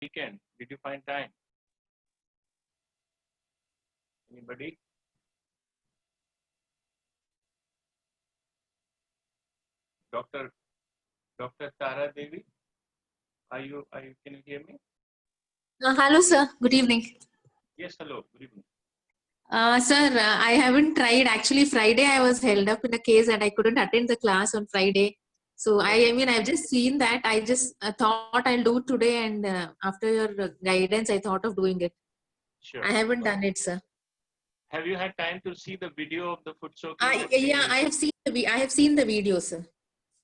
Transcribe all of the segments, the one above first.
weekend? Did you find time? Anybody? Dr. Dr. Tara Devi, can you hear me? Hello, sir. Good evening. Yes, hello. Good evening. Sir, I haven't tried. Actually, Friday I was held up in a case and I couldn't attend the class on Friday. So I mean, I've just seen that. I just thought I'll do it today, and after your guidance, I thought of doing it. Sure. I haven't done it, sir. Have you had time to see the video of the foot soaking that Yeah, I have seen I have seen the video, sir.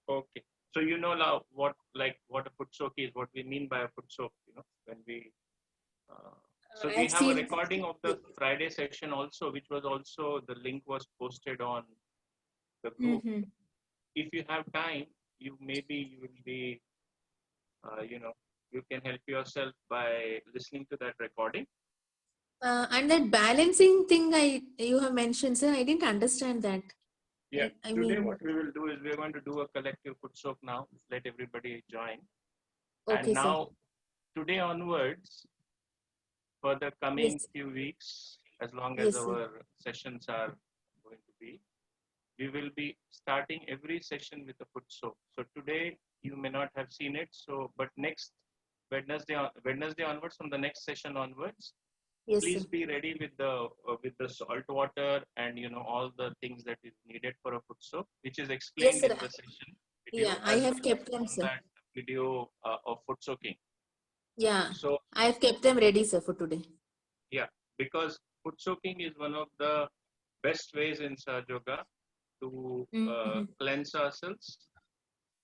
Okay. So you know now what a foot soak is, what we mean by a foot soak, when we so we I've have a seen. recording of the Friday session also, which was also the link was posted on the group. Mm-hmm. If you have time, you will be you can help yourself by listening to that recording. And that balancing thing you have mentioned, sir, I didn't understand that. Yeah. I Today mean, what we will do is we're going to do a collective foot soak now. Let everybody join. And okay, sir. now today onwards, for the coming Yes, few weeks, as long as yes, sir. our sessions are going to be, we will be starting every session with a foot soak. So today you may not have seen it. So, but next Wednesday onwards, from the next session onwards, Yes, sir. please be ready with the salt water and all the things that is needed for a foot soak, which is Yes, explained sir. in the session video Yeah, I as have well as kept them, on sir. that video of foot soaking. Yeah, So I have kept them ready, sir, for today. yeah, because foot soaking is one of the best ways in Sahaja Yoga to Mm-hmm. cleanse ourselves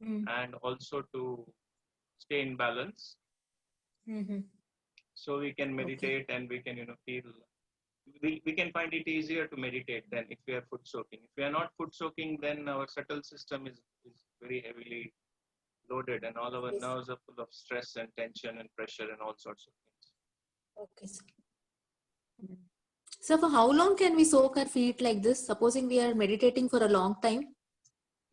Mm-hmm. and also to stay in balance. Mm-hmm. So we can Okay. meditate and we can feel we can find it easier to meditate than if we are foot soaking. If we are not foot soaking, then our subtle system is very heavily loaded and all our Yes. nerves are full of stress and tension and pressure and all sorts of things. Okay, sir. Mm. So, for how long can we soak our feet like this? Supposing we are meditating for a long time.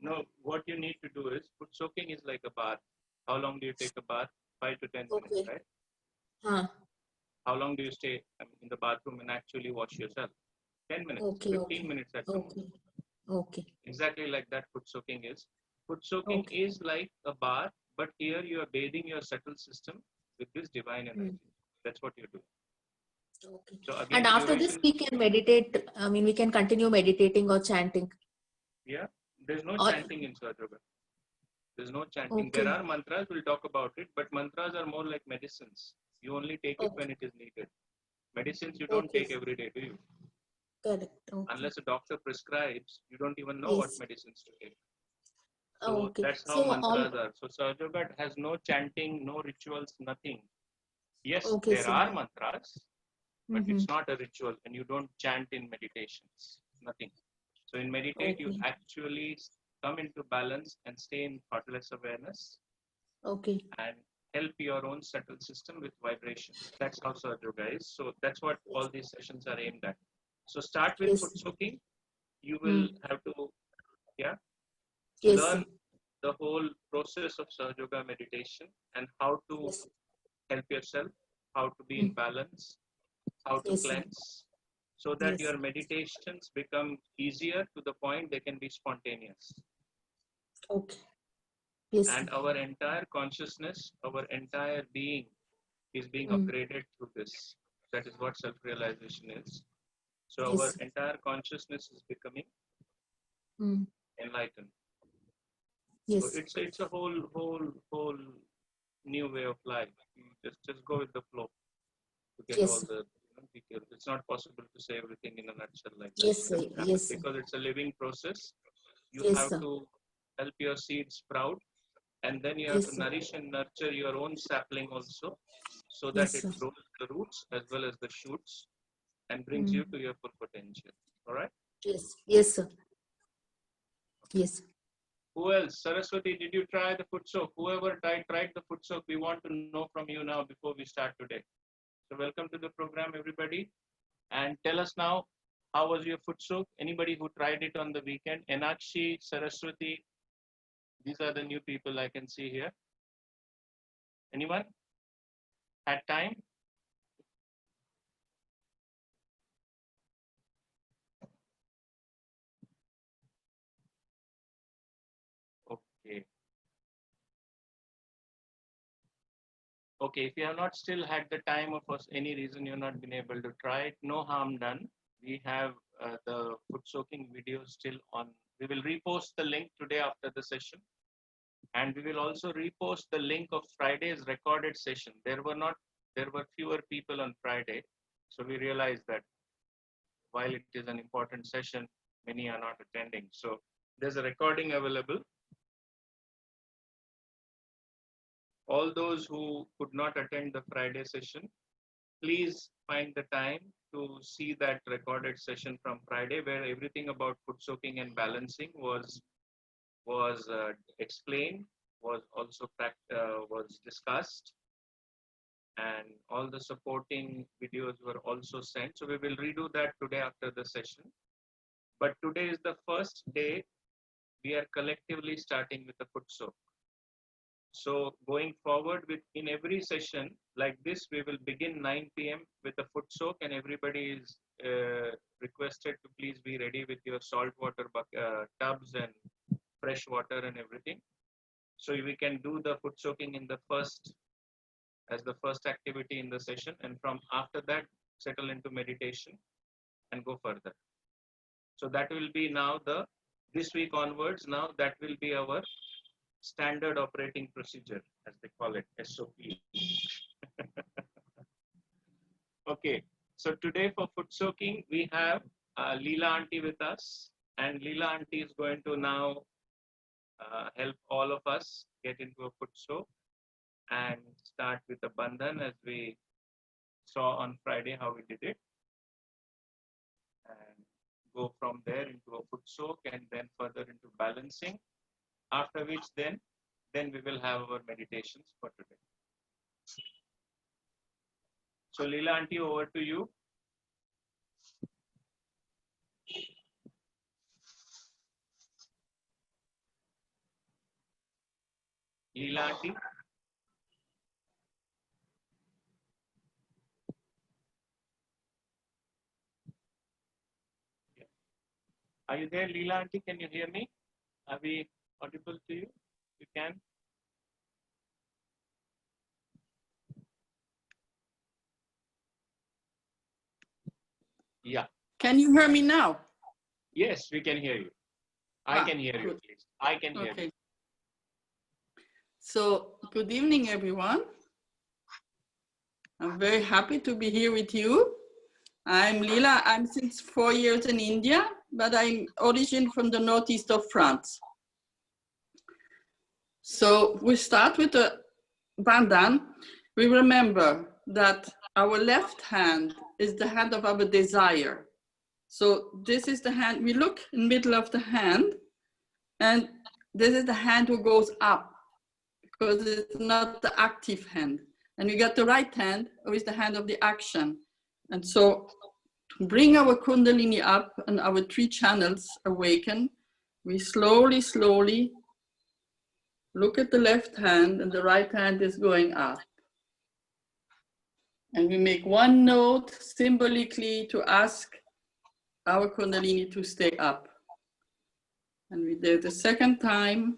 No, what you need to do is foot soaking is like a bath. How long do you take a bath? 5 to 10 minutes, Okay. right? Huh. How long do you stay in the bathroom and actually wash yourself? 10 minutes, Okay. 15 Okay. minutes at the most. Okay. Okay. Exactly like that foot soaking is. Foot soaking Okay. is like a bath, but here you are bathing your subtle system with this divine Mm. energy. That's what you do. Okay. So And again, after this, duration, we can meditate. I mean, we can continue meditating or chanting. yeah, there's no Or chanting in Sahaja Yoga. There's no chanting. There okay. are mantras, we'll talk about it, but mantras are more like medicines. You only take it Okay. when it is needed. Medicines you don't Okay. take every day, do you? Correct. Okay. Unless a doctor prescribes, you don't even know what Yes. medicines to take. So Okay. that's how So all. mantras are. So Sahaja Yoga has no chanting, no rituals, nothing. Yes, Okay, there sir. are mantras, but Mm-hmm. it's not a ritual and you don't chant in meditations. Nothing. So in meditate, you Okay. actually come into balance and stay in thoughtless awareness Okay. and help your own subtle system with vibrations. That's how Sahaja Yoga is. So that's what all Yes. these sessions are aimed at. So start with Yes. foot soaking. You will Mm. have to, yeah, Yes, learn sir. the whole process of Sahaja Yoga meditation and how to Yes. help yourself, how to be in Mm. balance, how to Yes, sir. cleanse, so that Yes. your meditations become easier to the point they can be spontaneous. Okay. Yes, sir. And our entire consciousness, our entire being is being Mm. upgraded through this. That is what self realization is. So, Yes, our sir. entire consciousness is becoming Mm. enlightened. So, Yes. it's a whole new way of life. You just go with the flow to get Yes, all sir. the details. It's not possible to say everything in a nutshell like that. Yes, It sir. doesn't happen Yes, sir. because it's a living process. You Yes, have sir. to help your seed sprout, and then you have Yes, to sir. nourish and nurture your own sapling also, so that Yes, it sir. grows the roots as well as the shoots and brings Mm. you to your full potential. All right. Yes. Yes, sir. Yes. Who else? Saraswati, did you try the foot soak? Whoever tried the foot soak, we want to know from you now before we start today. So welcome to the program, everybody. And tell us now, how was your foot soak? Anybody who tried it on the weekend? Enakshi, Saraswati, these are the new people I can see here. Anyone? Had time? Okay. Okay, if you have not still had the time or for any reason you've not been able to try it, no harm done. We have the foot soaking video still on. We will repost the link today after the session. And we will also repost the link of Friday's recorded session. There were fewer people on Friday. So we realized that while it is an important session, many are not attending. So there's a recording available. All those who could not attend the Friday session, please find the time to see that recorded session from Friday, where everything about foot soaking and balancing was explained, was also was discussed, and all the supporting videos were also sent. So we will redo that today after the session. But today is the first day we are collectively starting with the foot soak. So going forward in every session like this, we will begin 9 p.m. with the foot soak, and everybody is requested to please be ready with your salt water tubs and fresh water and everything. So we can do the foot soaking in the first activity in the session, and from after that settle into meditation and go further. So that will be now this week onwards. Now that will be our standard operating procedure, as they call it, SOP. Okay, so today for foot soaking, we have Leela Auntie with us, and Leela Auntie is going to now help all of us get into a foot soak and start with the bandhan, as we saw on Friday how we did it, and go from there into a foot soak and then further into balancing, after which then we will have our meditations for today. So Leela Auntie, over to you. Leela Auntie. Are you there, Leela Auntie? Can you hear me? Are we audible to you? You can? Yeah. Can you hear me now? Yes, we can hear you. I can hear you, good. please. I can hear you. So, good evening, everyone. I'm very happy to be here with you. I'm Leela. I'm since 4 years in India, but I'm originally from the northeast of France. So we start with the bandhan. We remember that our left hand is the hand of our desire. So this is the hand, we look in the middle of the hand, and this is the hand who goes up, because it's not the active hand. And we got the right hand, who is the hand of the action. And so to bring our Kundalini up and our 3 channels awaken, we slowly, slowly look at the left hand, and the right hand is going up. And we make one note symbolically to ask our Kundalini to stay up. And we did the second time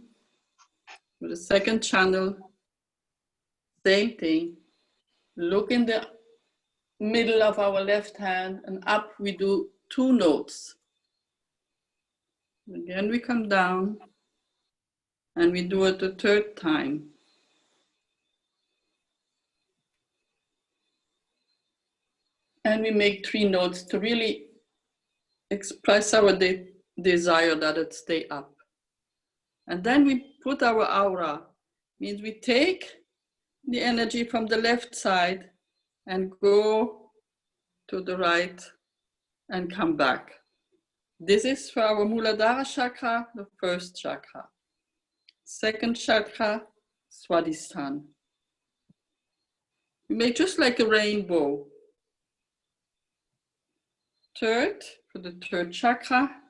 with the second channel, same thing. Look in the middle of our left hand, and up we do 2 notes. Again we come down, and we do it the 3rd time. And we make 3 notes to really express our desire that it stay up. And then we put our aura, means we take the energy from the left side and go to the right and come back. This is for our Muladhara chakra, the 1st chakra. 2nd chakra, Swadhisthana. We make just like a rainbow. 3rd, for the 3rd chakra,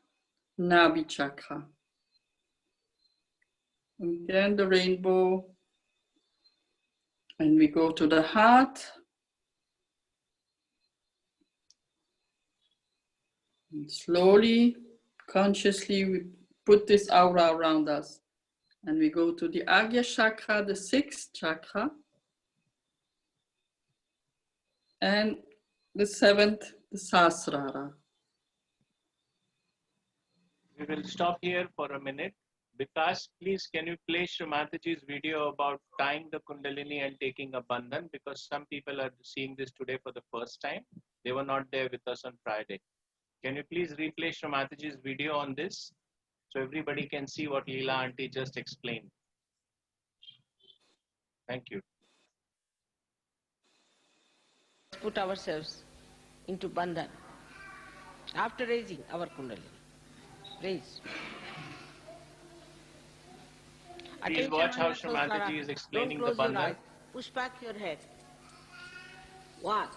Nabhi chakra. Again the rainbow. And we go to the heart. And slowly, consciously, we put this aura around us. And we go to the Agya chakra, the 6th chakra. And the 7th, the Sahasrara. We will stop here for a minute. Vikas, please, can you play Shrimataji's video about tying the Kundalini and taking a bandhan? Because some people are seeing this today for the first time. They were not there with us on Friday. Can you please replay Shrimataji's video on this so everybody can see what Leela Auntie just explained? Thank you. Put ourselves into bandhan after raising our kundalini. Raise. Please watch how Shrimataji is explaining the bandhan. Push back your head. 1.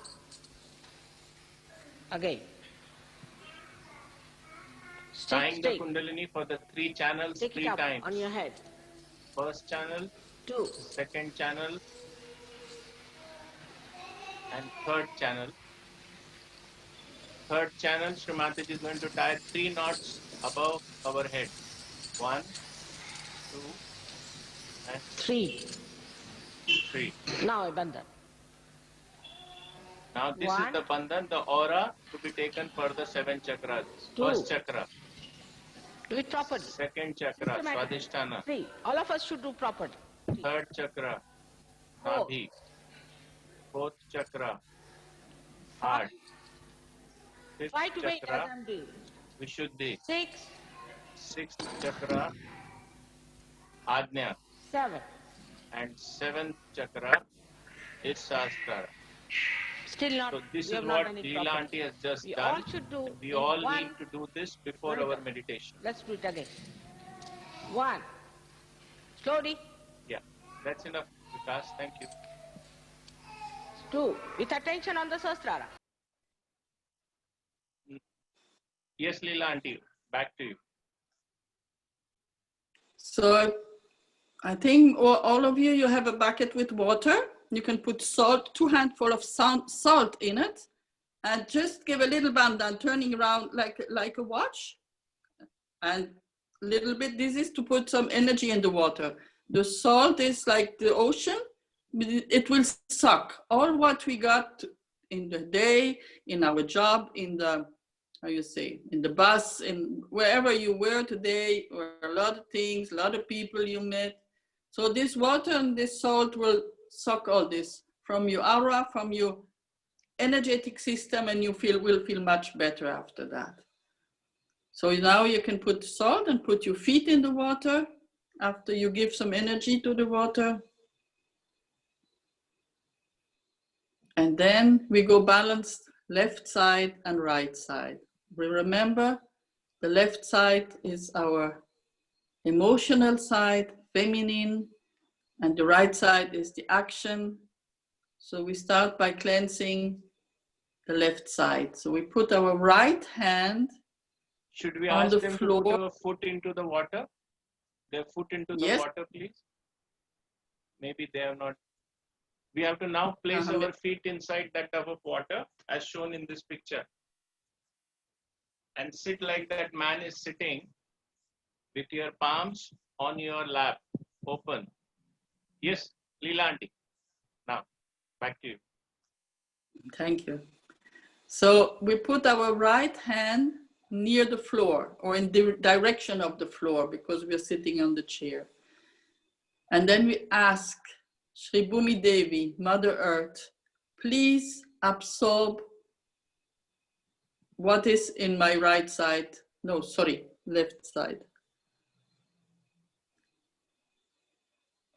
Again. Tying the Kundalini for the 3 channels, Take 3 it up times. on your head. First channel, 2. second channel, and third channel. Third channel, Shrimataji is going to tie 3 knots above our head. 1, 2, and 3. 3. Now a bandhan. Now this is 1, the bandhan, the aura to be taken for the 7 chakras. 2. First chakra, Do it properly. second chakra, Systematic. Swadhisthana. 3. All of us should do properly. Third chakra, 4. Nadhi. Fourth chakra, heart. Fifth Try to make as chakra, I'm doing. Vishuddhi. 6, Sixth chakra, Ajna. 7. And seventh chakra is Sahasrara. Still not. So this we is have not what done it Leela properly. Auntie has just We done. all should do We in all one need to do this before mantra. our meditation. Let's do it again. 1. Slowly. Yeah, that's enough, Vikas. Thank you. 2. With attention on the Sahasrara. Yes, Leela Auntie, back to you. So I think all of you, you have a bucket with water. You can put salt, 2 handfuls of salt in it, and just give a little bandhan, turning around like a watch. And a little bit, this is to put some energy in the water. The salt is like the ocean. It will suck all what we got in the day, in our job, in the, how you say, in the bus, in wherever you were today, or a lot of things, a lot of people you met. So this water and this salt will suck all this from your aura, from your energetic system, and you will feel much better after that. So now you can put salt and put your feet in the water after you give some energy to the water. And then we go balanced left side and right side. We remember the left side is our emotional side, feminine, and the right side is the action. So we start by cleansing the left side. So we put our right hand Should we on ask the them floor. to put a foot into the water? Their foot into the Yes. water, please. Maybe they have not. We have to now place Uh-huh. our feet inside that tub of water as shown in this picture. And sit like that man is sitting with your palms on your lap, open. Yes, Leela Auntie. Now, back to you. Thank you. So we put our right hand near the floor or in the direction of the floor because we're sitting on the chair. And then we ask Sri Bhumi Devi, Mother Earth, please absorb what is in my right side. No, sorry, left side.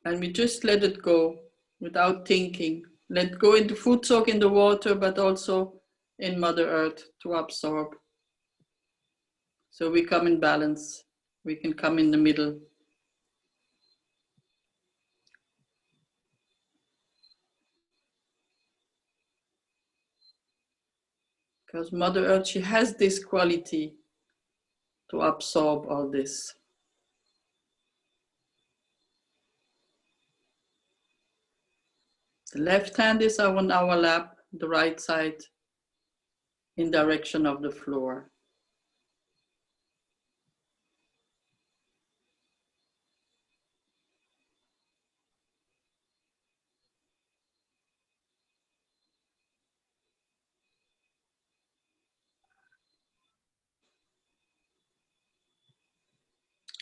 And we just let it go without thinking. Let go in the foot soak in the water, but also in Mother Earth to absorb. So we come in balance. We can come in the middle. Because Mother Earth, she has this quality to absorb all this. The left hand is on our lap, the right side in direction of the floor.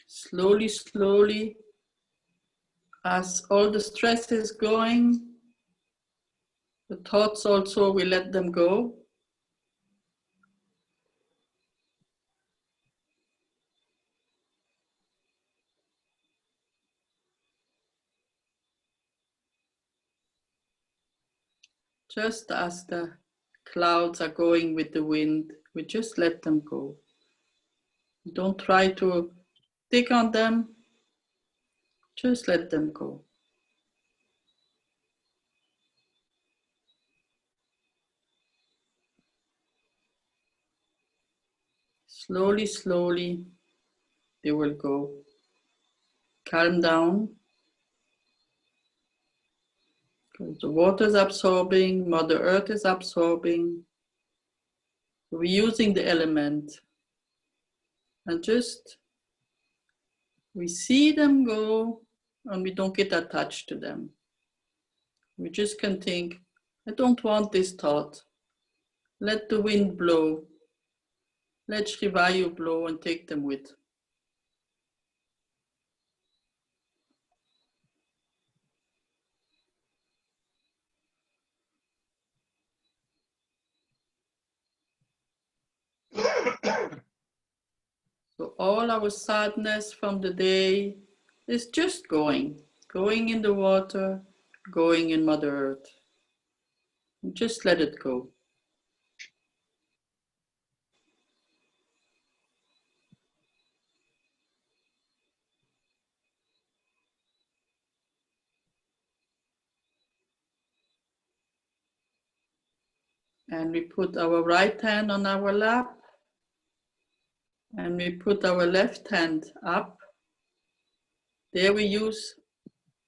Slowly, slowly, as all the stress is going, the thoughts also, we let them go. Just as the clouds are going with the wind, we just let them go. Don't try to dig on them, just let them go. Slowly, slowly, they will go. Calm down. Because the water is absorbing, Mother Earth is absorbing. We're using the element. And just, we see them go and we don't get attached to them. We just can think, I don't want this thought. Let the wind blow. Let Sri Vayu blow and take them with. So all our sadness from the day is just going in the water, going in Mother Earth. Just let it go. And we put our right hand on our lap and we put our left hand up. There we use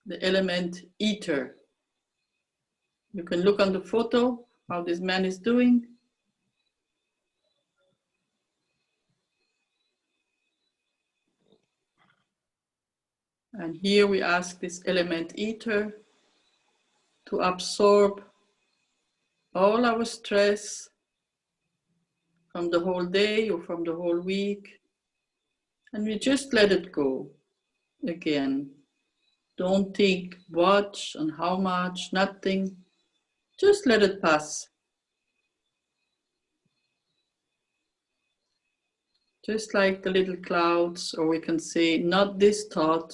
the element ether. You can look on the photo how this man is doing. And here we ask this element ether to absorb all our stress from the whole day or from the whole week. And we just let it go again. Don't think what and how much, nothing. Just let it pass. Just like the little clouds, or we can say, not this thought.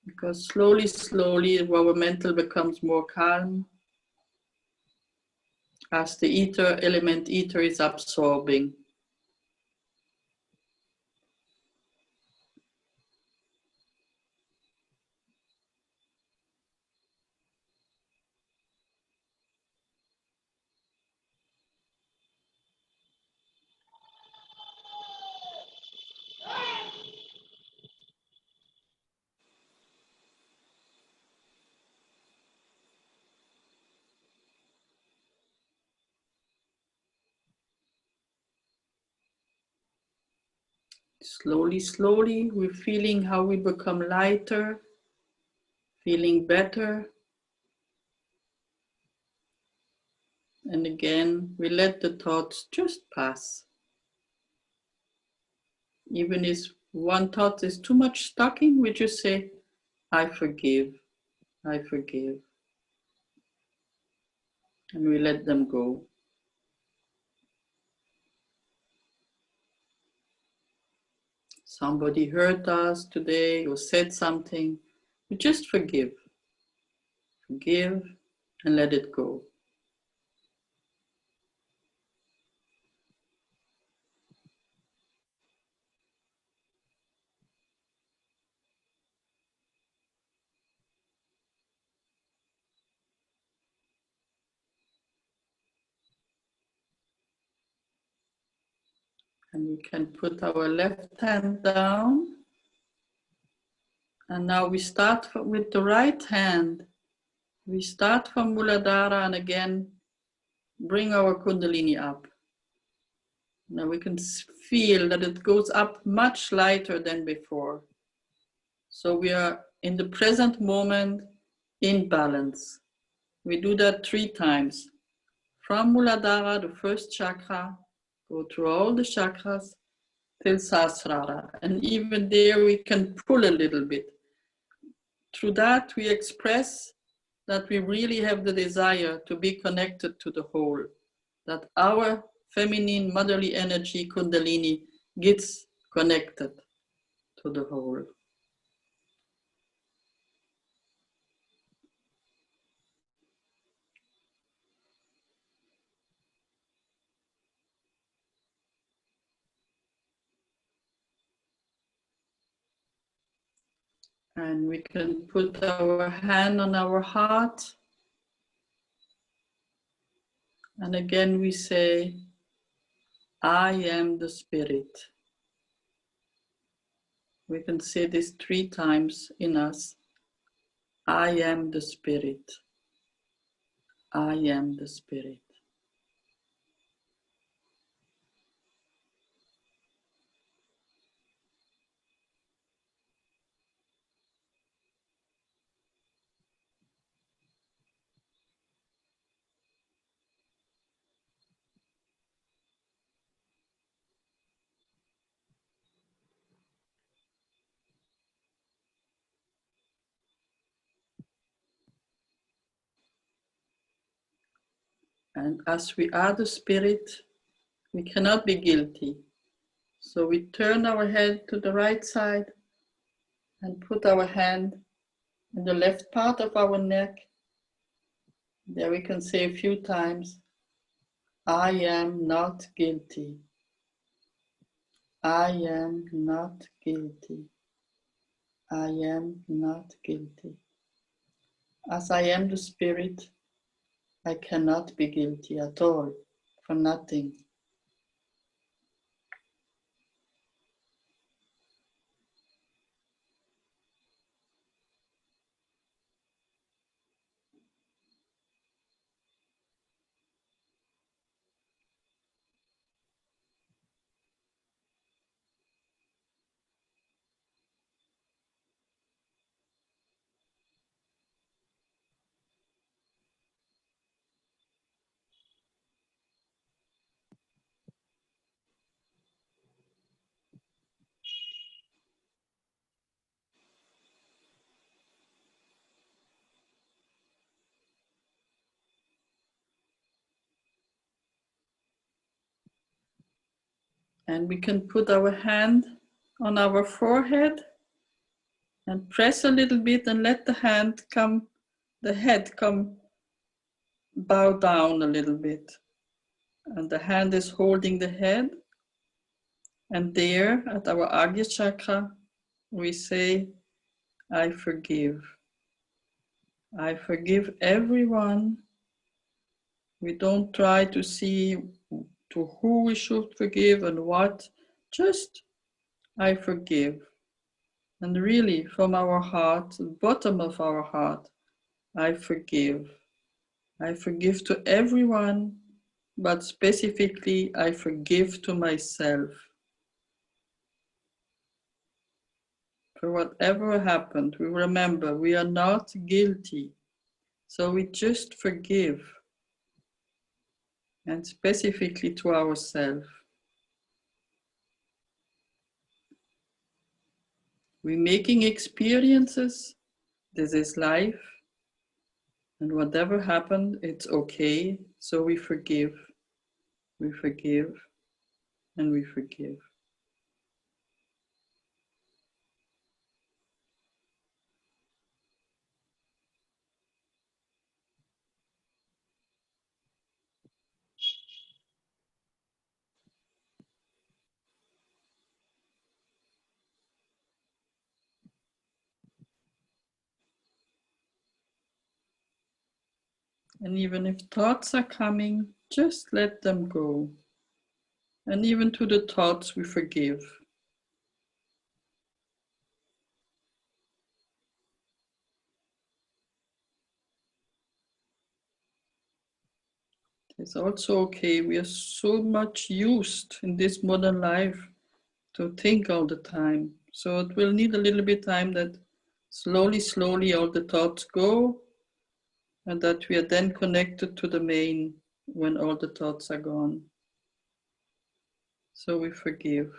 Because slowly, slowly, our mental becomes more calm as the ether, element ether is absorbing. Slowly, slowly, we're feeling how we become lighter, feeling better. And again, we let the thoughts just pass. Even if one thought is too much stuck in, we just say, I forgive, I forgive. And we let them go. Somebody hurt us today or said something, we just forgive. Forgive and let it go. And we can put our left hand down. And now we start with the right hand We start from Muladhara and again bring our Kundalini up. Now we can feel that it goes up much lighter than before. So we are in the present moment in balance. We do that 3 times. From Muladhara, the first chakra, go through all the chakras till Sahasrara. And even there we can pull a little bit. Through that we express that we really have the desire to be connected to the whole. That our feminine motherly energy, Kundalini, gets connected to the whole. And we can put our hand on our heart. And again we say, I am the Spirit. We can say this 3 times in us. I am the Spirit. I am the Spirit. And as we are the Spirit, we cannot be guilty. So we turn our head to the right side and put our hand in the left part of our neck. There we can say a few times, I am not guilty. I am not guilty. I am not guilty. As I am the Spirit, I cannot be guilty at all, for nothing. And we can put our hand on our forehead and press a little bit and let the head come bow down a little bit. And the hand is holding the head. And there at our Agya chakra, we say, I forgive. I forgive everyone. We don't try to see to who we should forgive and what. Just, I forgive. And really, from our heart, the bottom of our heart, I forgive. I forgive to everyone, but specifically, I forgive to myself. For whatever happened, we remember we are not guilty. So we just forgive. And specifically to ourselves. We're making experiences. This is life. And whatever happened, it's okay. So we forgive. We forgive. And we forgive. And even if thoughts are coming, just let them go. And even to the thoughts we forgive. It's also okay. We are so much used in this modern life to think all the time. So it will need a little bit time that slowly all the thoughts go, and that we are then connected to the main when all the thoughts are gone. So we forgive.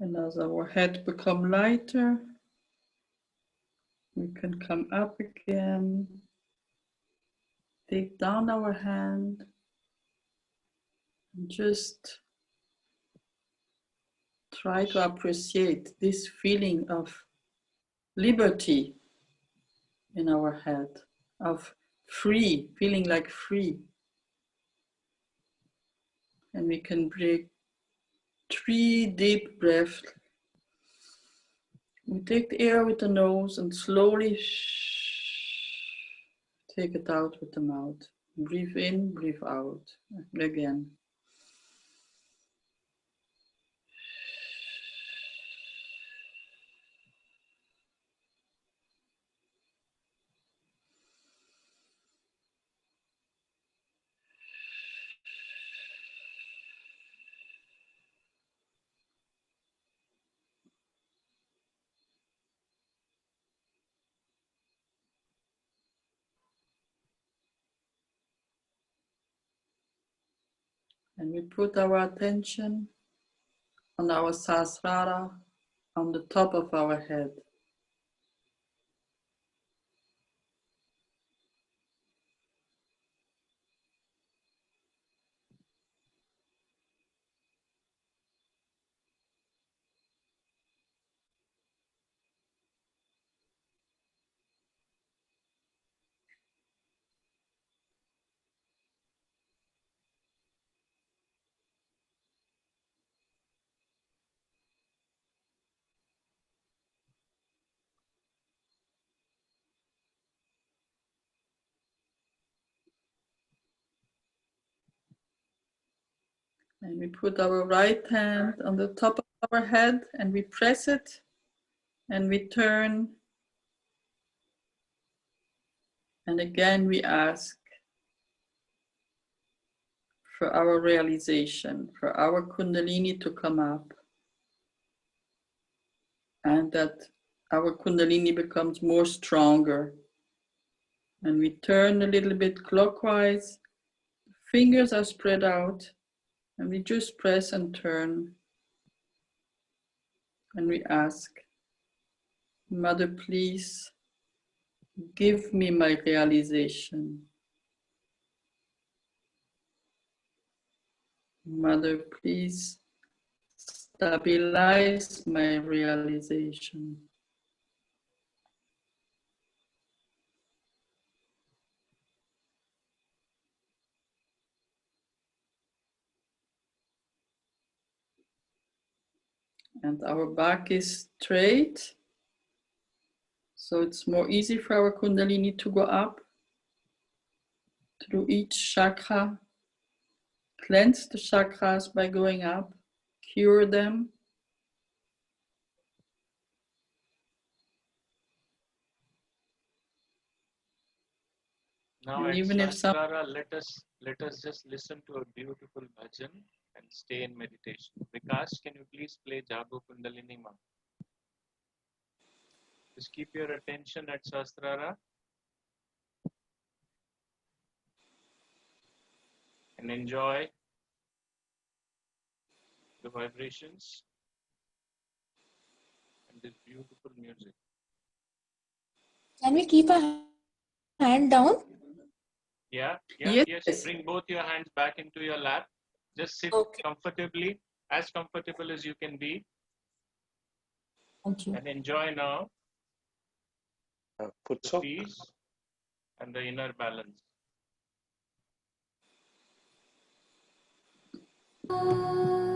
And as our head become lighter, we can come up again, take down our hand, and just try to appreciate this feeling of liberty in our head, of free, feeling like free. And we can break 3 deep breaths. We take the air with the nose and slowly take it out with the mouth. Breathe in, breathe out. Again. And we put our attention on our Sahasrara on the top of our head. And we put our right hand on the top of our head and we press it and we turn. And again we ask for our realization, for our Kundalini to come up, and that our Kundalini becomes more stronger. And we turn a little bit clockwise, fingers are spread out, and we just press and turn. And we ask, Mother, please give me my realization. Mother, please stabilize my realization. And our back is straight, so it's more easy for our Kundalini to go up through each chakra. Cleanse the chakras by going up, cure them. Now And at even if some Sahasrara, let us just listen to a beautiful bhajan and stay in meditation. Vikas, can you please play Jago Kundalini Ma? Just keep your attention at Sahasrara and enjoy the vibrations and this beautiful music. Can we keep a hand down? Yeah. Yes. Bring both your hands back into your lap. Just sit Okay. comfortably, as comfortable as you can be, Thank you. and enjoy now Foot the soak. peace and the inner balance. Om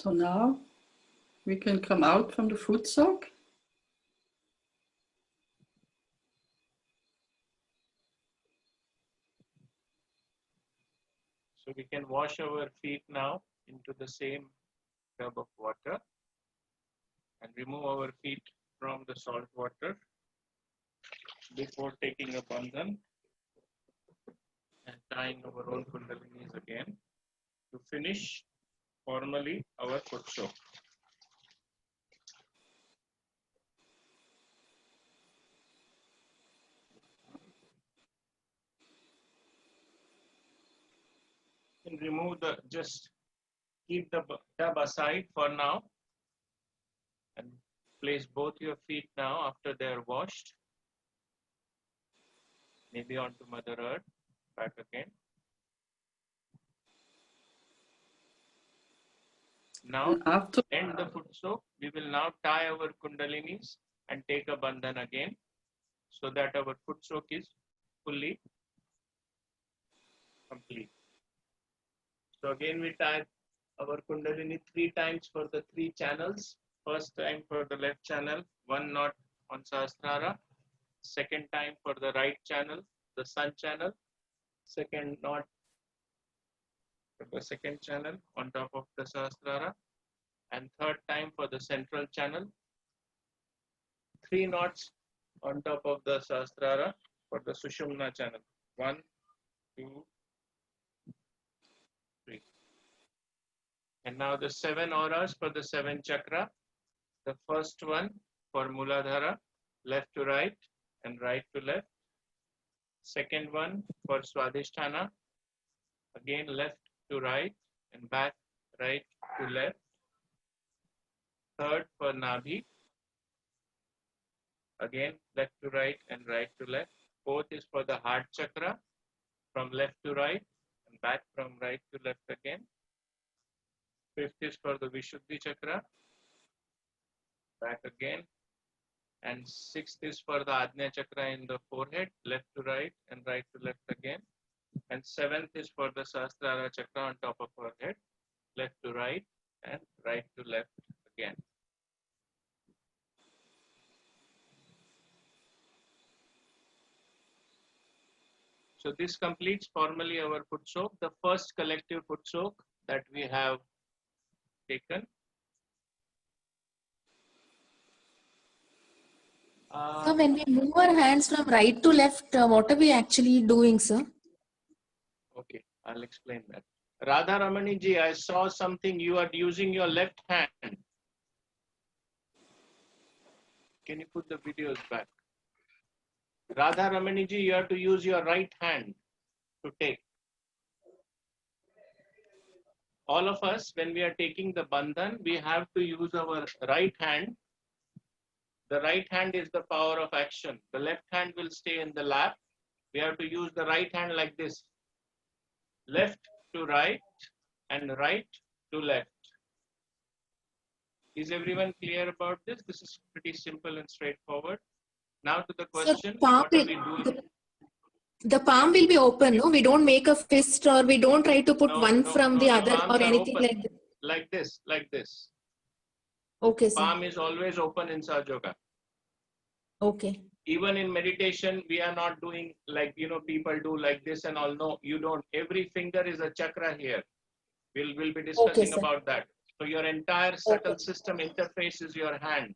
So now we can come out from the foot soak. So we can wash our feet now into the same tub of water and remove our feet from the salt water before taking a bandhan and tying our own kundalinis again to finish formally our foot soak. And remove the, just keep the tub aside for now and place both your feet now after they are washed, maybe onto Mother Earth, back again. Now, After end the foot soak. We will now tie our kundalinis and take a bandhan again so that our foot soak is fully complete. So again, we tie our kundalini 3 times for the 3 channels. First time for the left channel, 1 knot on Sahasrara. Second time for the right channel, the sun channel. Second knot for the second channel on top of the Sahasrara, and third time for the central channel. 3 knots on top of the Sahasrara for the Sushumna channel. 1, 2, 3. And now the 7 auras for the 7 chakra. The first one for Muladhara, left to right and right to left. Second one for Swadhisthana, again left to right and back right to left. Third for Nabhi, again left to right and right to left. Fourth is for the heart chakra, from left to right and back from right to left again. Fifth is for the Vishuddhi chakra, back again. And sixth is for the Ajna chakra in the forehead, left to right and right to left again. And seventh is for the Sahasrara chakra on top of our head, left to right and right to left again. So this completes formally our foot soak, the first collective foot soak that we have taken. So when we move our hands from right to left, what are we actually doing, sir? Okay, I'll explain that. Radha Ramani ji, I saw something. You are using your left hand. Can you put the videos back? Radha Ramani ji, you have to use your right hand to take. All of us, when we are taking the bandhan, we have to use our right hand. The right hand is the power of action. The left hand will stay in the lap. We have to use the right hand like this. Left to right and right to left. Is everyone clear about this? This is pretty simple and straightforward. Now to the question, what are we doing? The palm will be open, no? We don't make a fist or we don't try to put one from the other palms or are anything open. like that. Like this. Okay, sir. Palm is always open in Sahaja Yoga. Okay. Even in meditation, we are not doing like, people do like this and all. No, you don't. Every finger is a chakra here. We'll be discussing about that. So your entire subtle system interface is your hand.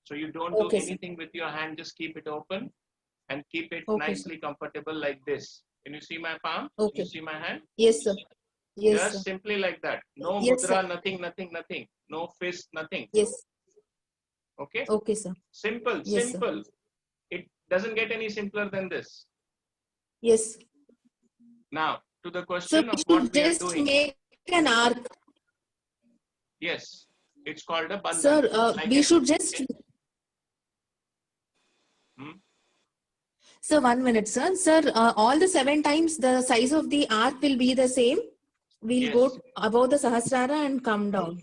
So you don't do anything with your hand, just keep it open and keep it nicely comfortable like this. Can you see my palm? Can you see my hand? Yes, sir. Yes, Just sir. simply like that. No Yes, mudra, sir. nothing. No fist, nothing. Yes. Okay? Okay, sir. Simple, Yes, simple. It doesn't get any simpler than this. Yes. Now, to the So question we of what should we are just doing. make an arc. Yes, it's called a bandhan. Sir, we should just... Sir, 1 minute, sir. Sir, all the 7 times the size of the arc will be the same. We'll go above the Sahasrara and come down.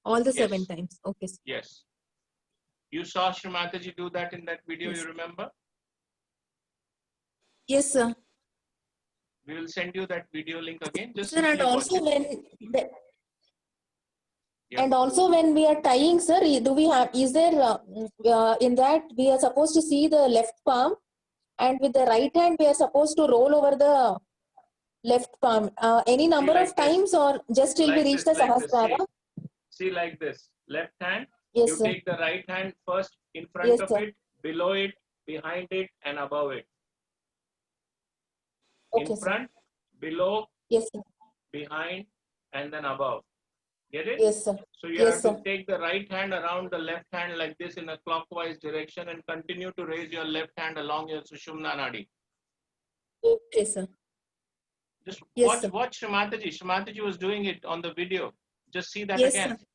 All the 7 times. Okay, sir. Yes. You saw Srimataji do that in that video, Yes. you remember? Yes, sir. We will send you that video link again. Just Sir, and simply watch also it. and also when we are tying, sir, do we have, is there in that we are supposed to see the left palm, and with the right hand we are supposed to roll over the left palm any number like of times or just till we reach the Sahasrara? See like this. Left hand, Yes, you sir. take the right hand first in front Yes, of sir. it, below it, behind it, and above it. Okay, In sir. front, below, Yes, sir. behind, and then above. Get it? Yes, sir. So you Yes, have to sir. take the right hand around the left hand like this in a clockwise direction and continue to raise your left hand along your Sushumna Nadi. Okay, sir. Just Yes, sir. watch Srimataji. Srimataji was doing it on the video. Just see that Yes, again. sir.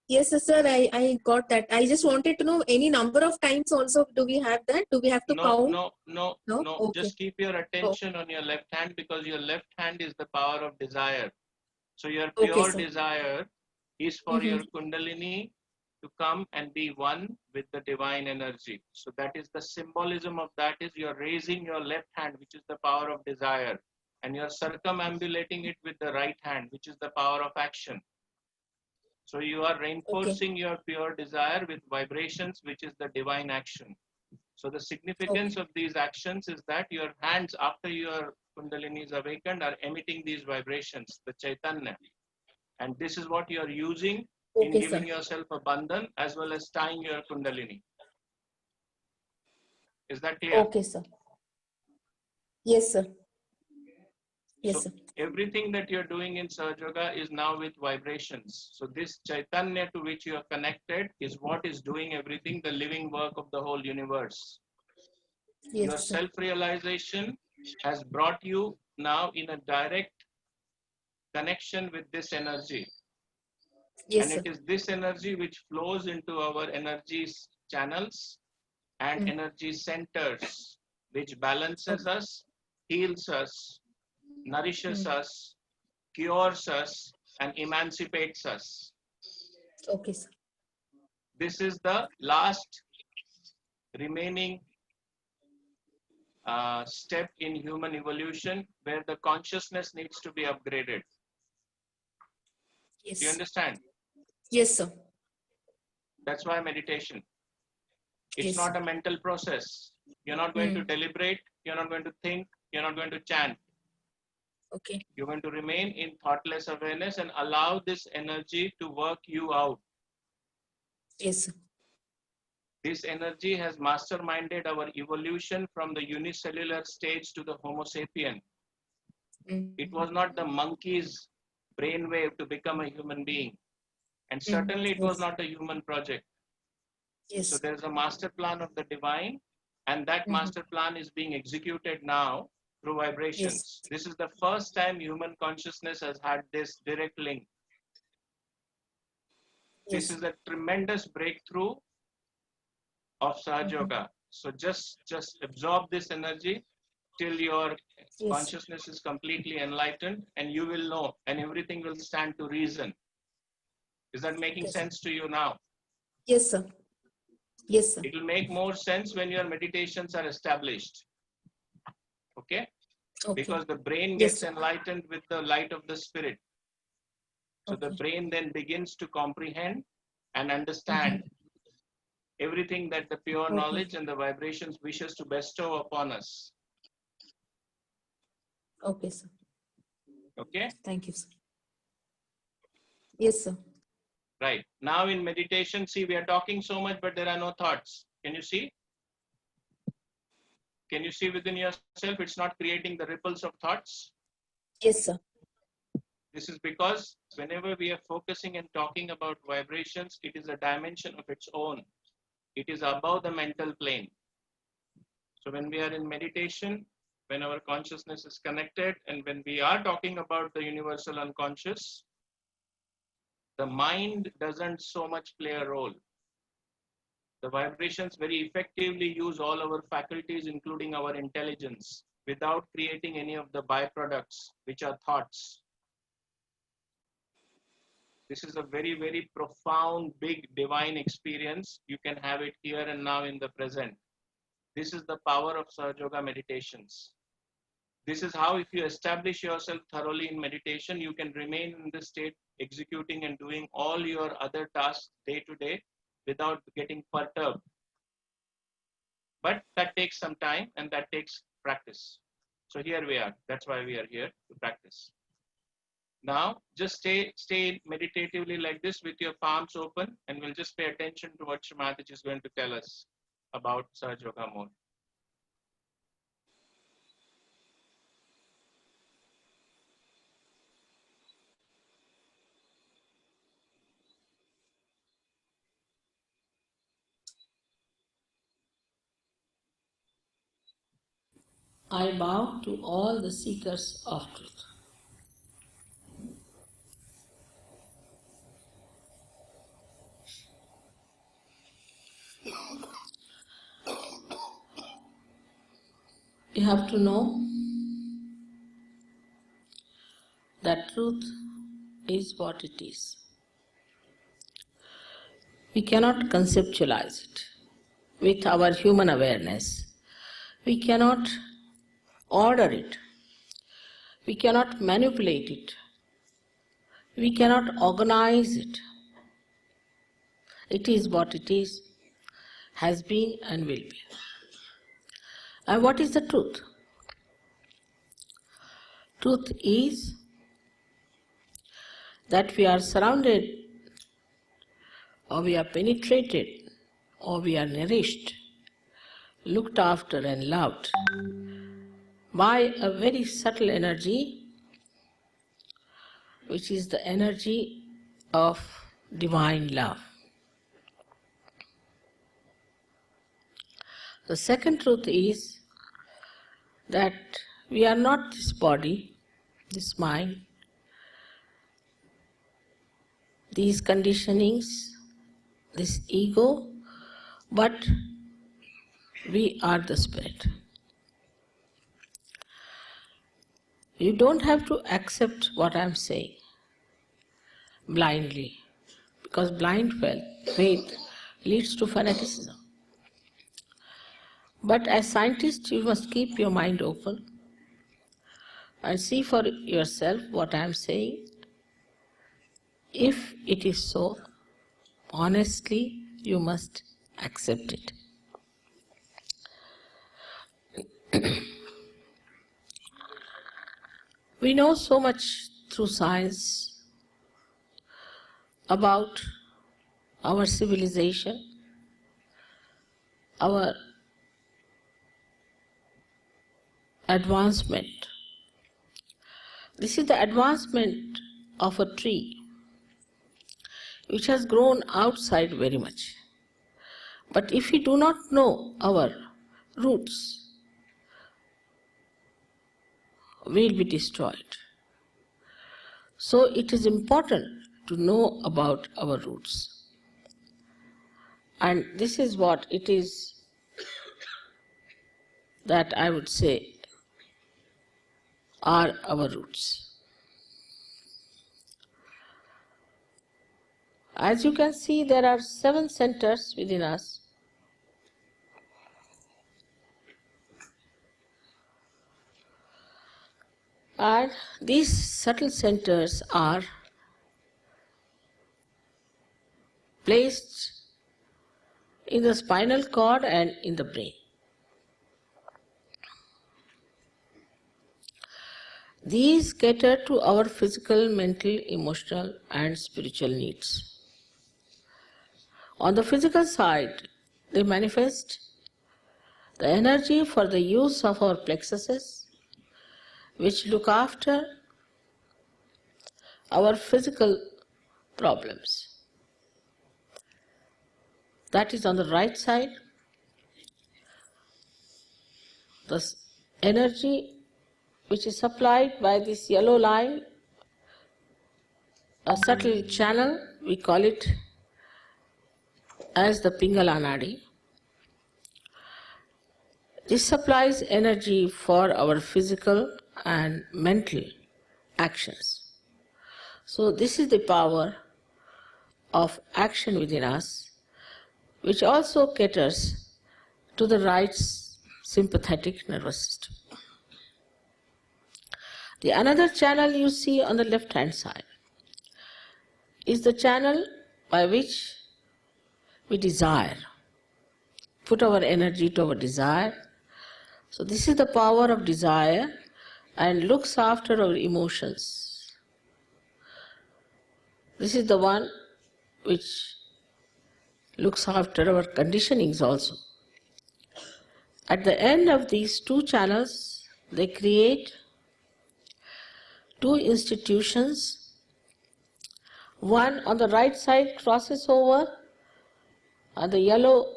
Yes, sir. I got that. I just wanted to know any number of times also. Do we have that? Do we have to count? No. Okay. Just keep your attention on your left hand because your left hand is the power of desire. So your pure sir. desire is for your Kundalini to come and be one with the divine energy. So that is the symbolism of that is you're raising your left hand, which is the power of desire, and you're circumambulating it with the right hand, which is the power of action. So you are reinforcing your pure desire with vibrations, which is the divine action. So the significance of these actions is that your hands, after your Kundalini is awakened, are emitting these vibrations, the Chaitanya. And this is what you are using in Okay, giving sir. yourself a bandhan as well as tying your Kundalini. Is that clear? Okay, sir. Yes, sir. Yes, So sir. everything that you're doing in Sahaja Yoga is now with vibrations. So this Chaitanya to which you are connected is what is doing everything, the living work of the whole universe. Your Yes, sir. self-realization has brought you now in a direct connection with this energy. Yes, And sir. it is this energy which flows into our energy channels and energy centers, which balances us, heals us, nourishes us, cures us, and emancipates us. Okay, sir. This is the last remaining step in human evolution where the consciousness needs to be upgraded. Do you Yes. understand? Yes, sir. That's why meditation. It's Yes, not sir. a mental process. You're not going to deliberate. You're not going to think. You're not going to chant. Okay. You're going to remain in thoughtless awareness and allow this energy to work you out. Yes, sir. This energy has masterminded our evolution from the unicellular stage to the Homo sapien. It was not the monkey's brainwave to become a human being. And certainly it was Yes. not a human project. Yes. So there is a master plan of the divine, and that master plan is being executed now through vibrations. This is the first time human consciousness has had this direct link. This Yes. is a tremendous breakthrough of Sahaja Yoga. So just absorb this energy till your Yes. consciousness is completely enlightened, and you will know, and everything will stand to reason. Is that making Yes. sense to you now? Yes, sir. Yes, sir. It will make more sense when your meditations are established. Okay? Okay. Because the brain Yes, gets sir. enlightened with the light of the spirit. So the Okay. brain then begins to comprehend and understand everything that the pure Okay. knowledge and the vibrations wishes to bestow upon us. Okay, sir. Okay? Thank you, sir. Yes, sir. Right. Now in meditation, see, we are talking so much, but there are no thoughts. Can you see? Can you see within yourself? It's not creating the ripples of thoughts. Yes, sir. This is because whenever we are focusing and talking about vibrations, it is a dimension of its own. It is above the mental plane. So when we are in meditation, when our consciousness is connected, and when we are talking about the universal unconscious, the mind doesn't so much play a role. The vibrations very effectively use all our faculties, including our intelligence, without creating any of the byproducts, which are thoughts. This is a very, very profound, big divine experience. You can have it here and now in the present. This is the power of Sahaja Yoga meditations. This is how, if you establish yourself thoroughly in meditation, you can remain in this state, executing and doing all your other tasks day to day without getting perturbed. But that takes some time and that takes practice. So here we are. That's why we are here to practice. Now, just stay meditatively like this with your palms open, and we'll just pay attention to what Shrimati is going to tell us about Sahaja Yoga more. I bow to all the seekers of truth. You have to know that truth is what it is. We cannot conceptualize it with our human awareness. We cannot order it. We cannot manipulate it. We cannot organize it. It is what it is, has been and will be. And what is the truth? Truth is that we are surrounded, or we are penetrated, or we are nourished, looked after and loved by a very subtle energy, which is the energy of divine love. The second truth is that we are not this body, this mind, these conditionings, this ego, but we are the spirit. You don't have to accept what I'm saying blindly, because blind faith leads to fanaticism. But as scientists, you must keep your mind open and see for yourself what I am saying. If it is so, honestly, you must accept it. We know so much through science about our civilization, our advancement. This is the advancement of a tree which has grown outside very much. But if we do not know our roots, we will be destroyed. So it is important to know about our roots. And this is what it is that I would say are our roots. As you can see, there are 7 centers within us. And these subtle centers are placed in the spinal cord and in the brain. These cater to our physical, mental, emotional, and spiritual needs. On the physical side, they manifest the energy for the use of our plexuses, which look after our physical problems. That is on the right side. The energy which is supplied by this yellow line, a subtle channel, we call it as the Pingala Nadi. This supplies energy for our physical and mental actions. So this is the power of action within us, which also caters to the right sympathetic nervous system. The another channel you see on the left hand side is the channel by which we desire, put our energy to our desire. So this is the power of desire and looks after our emotions. This is the one which looks after our conditionings also. At the end of these 2 channels, they create 2 institutions. One on the right side crosses over, and the yellow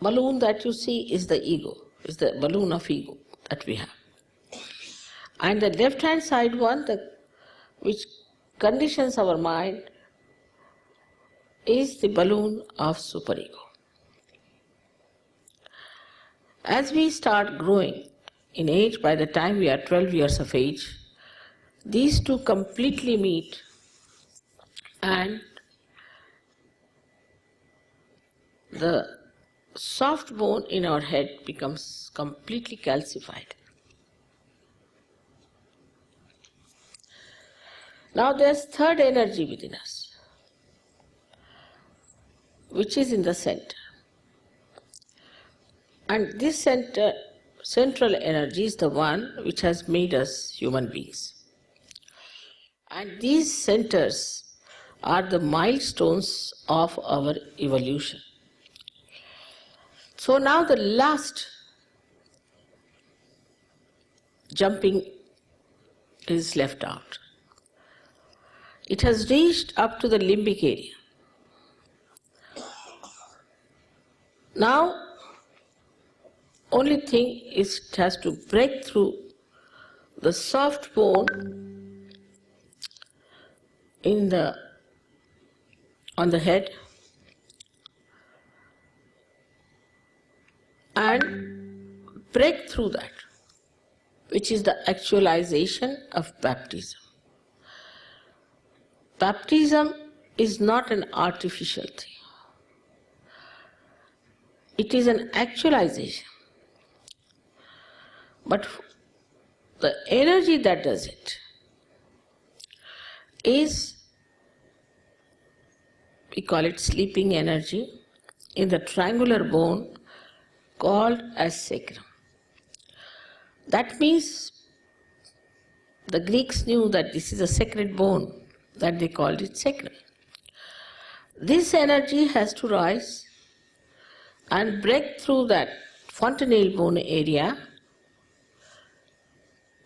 balloon that you see is the ego, is the balloon of ego that we have. And the left hand side one, which conditions our mind, is the balloon of superego. As we start growing in age, by the time we are 12 years of age, these 2 completely meet, and the soft bone in our head becomes completely calcified. Now there's third energy within us, which is in the center. And this center central energy is the one which has made us human beings. And these centers are the milestones of our evolution. So now the last jumping is left out. It has reached up to the limbic area. Now, only thing is it has to break through the soft bone on the head and break through that, which is the actualization of baptism. Baptism is not an artificial thing. It is an actualization. But the energy that does it is, we call it sleeping energy, in the triangular bone called as sacrum. That means the Greeks knew that this is a sacred bone, that they called it sacrum. This energy has to rise and break through that fontanelle bone area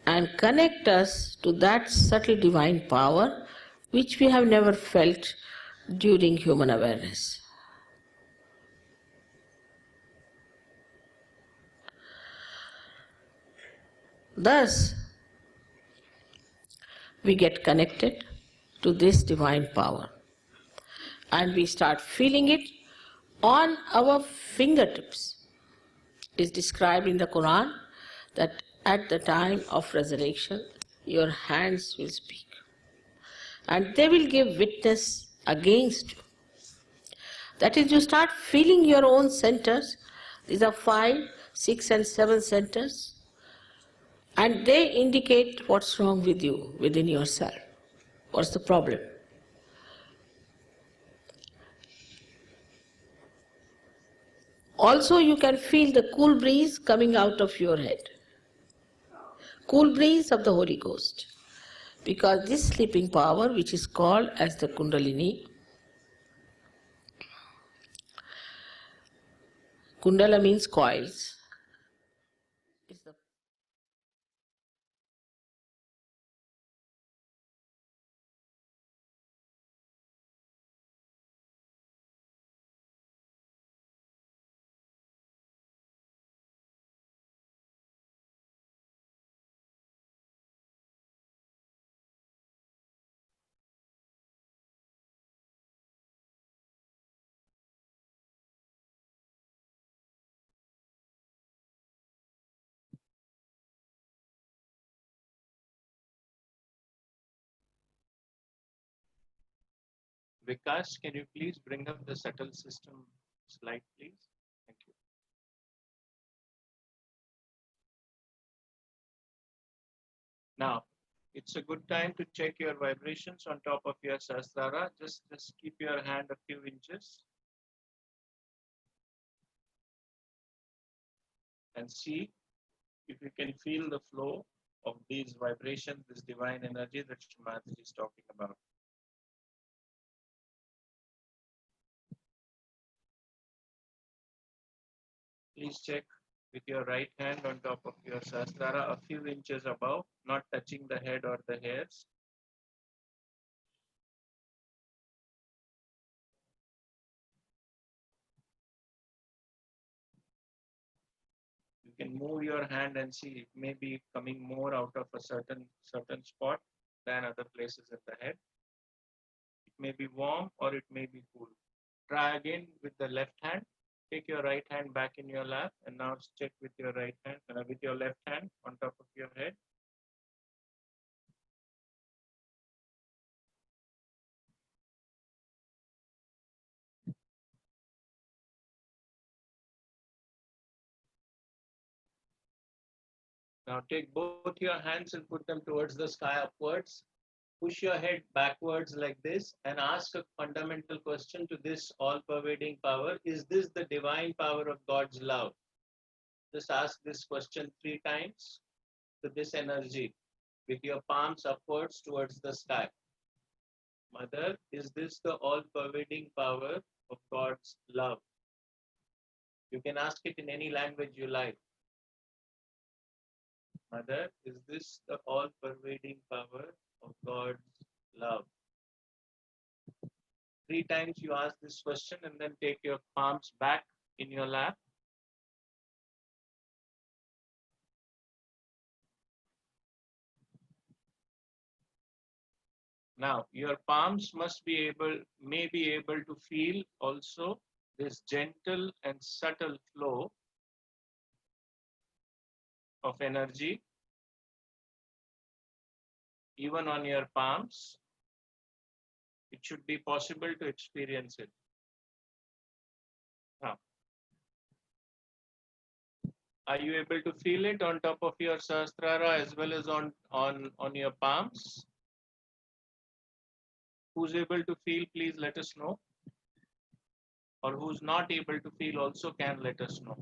and connect us to that subtle divine power which we have never felt during human awareness. Thus, we get connected to this divine power and we start feeling it on our fingertips. It is described in the Quran that at the time of resurrection, your hands will speak and they will give witness against you. That is, you start feeling your own centers. These are 5, 6 and 7 centers, and they indicate what's wrong with you within yourself. What's the problem? Also, you can feel the cool breeze coming out of your head. Cool breeze of the Holy Ghost. Because this sleeping power, which is called as the Kundalini, Kundala means coils, is the Vikas, can you please bring up the subtle system slide, please? Thank you. Now, it's a good time to check your vibrations on top of your Sahasrara. Just keep your hand a few inches and see if you can feel the flow of these vibrations, this divine energy that Shrimati is talking about. Please check with your right hand on top of your Sahasrara, a few inches above, not touching the head or the hairs. You can move your hand and see it may be coming more out of a certain spot than other places in the head. It may be warm or it may be cool. Try again with the left hand. Take your right hand back in your lap and now check with your right hand, with your left hand on top of your head. Now take both your hands and put them towards the sky upwards. Push your head backwards like this and ask a fundamental question to this all-pervading power. Is this the divine power of God's love? Just ask this question 3 times to this energy with your palms upwards towards the sky. Mother, is this the all-pervading power of God's love? You can ask it in any language you like. Mother, is this the all-pervading power of God's love? 3 times you ask this question and then take your palms back in your lap. Now, your palms may be able to feel also this gentle and subtle flow of energy even on your palms. It should be possible to experience it. Now, are you able to feel it on top of your Sahasrara as well as on your palms? Who's able to feel, please let us know. Or who's not able to feel also can let us know.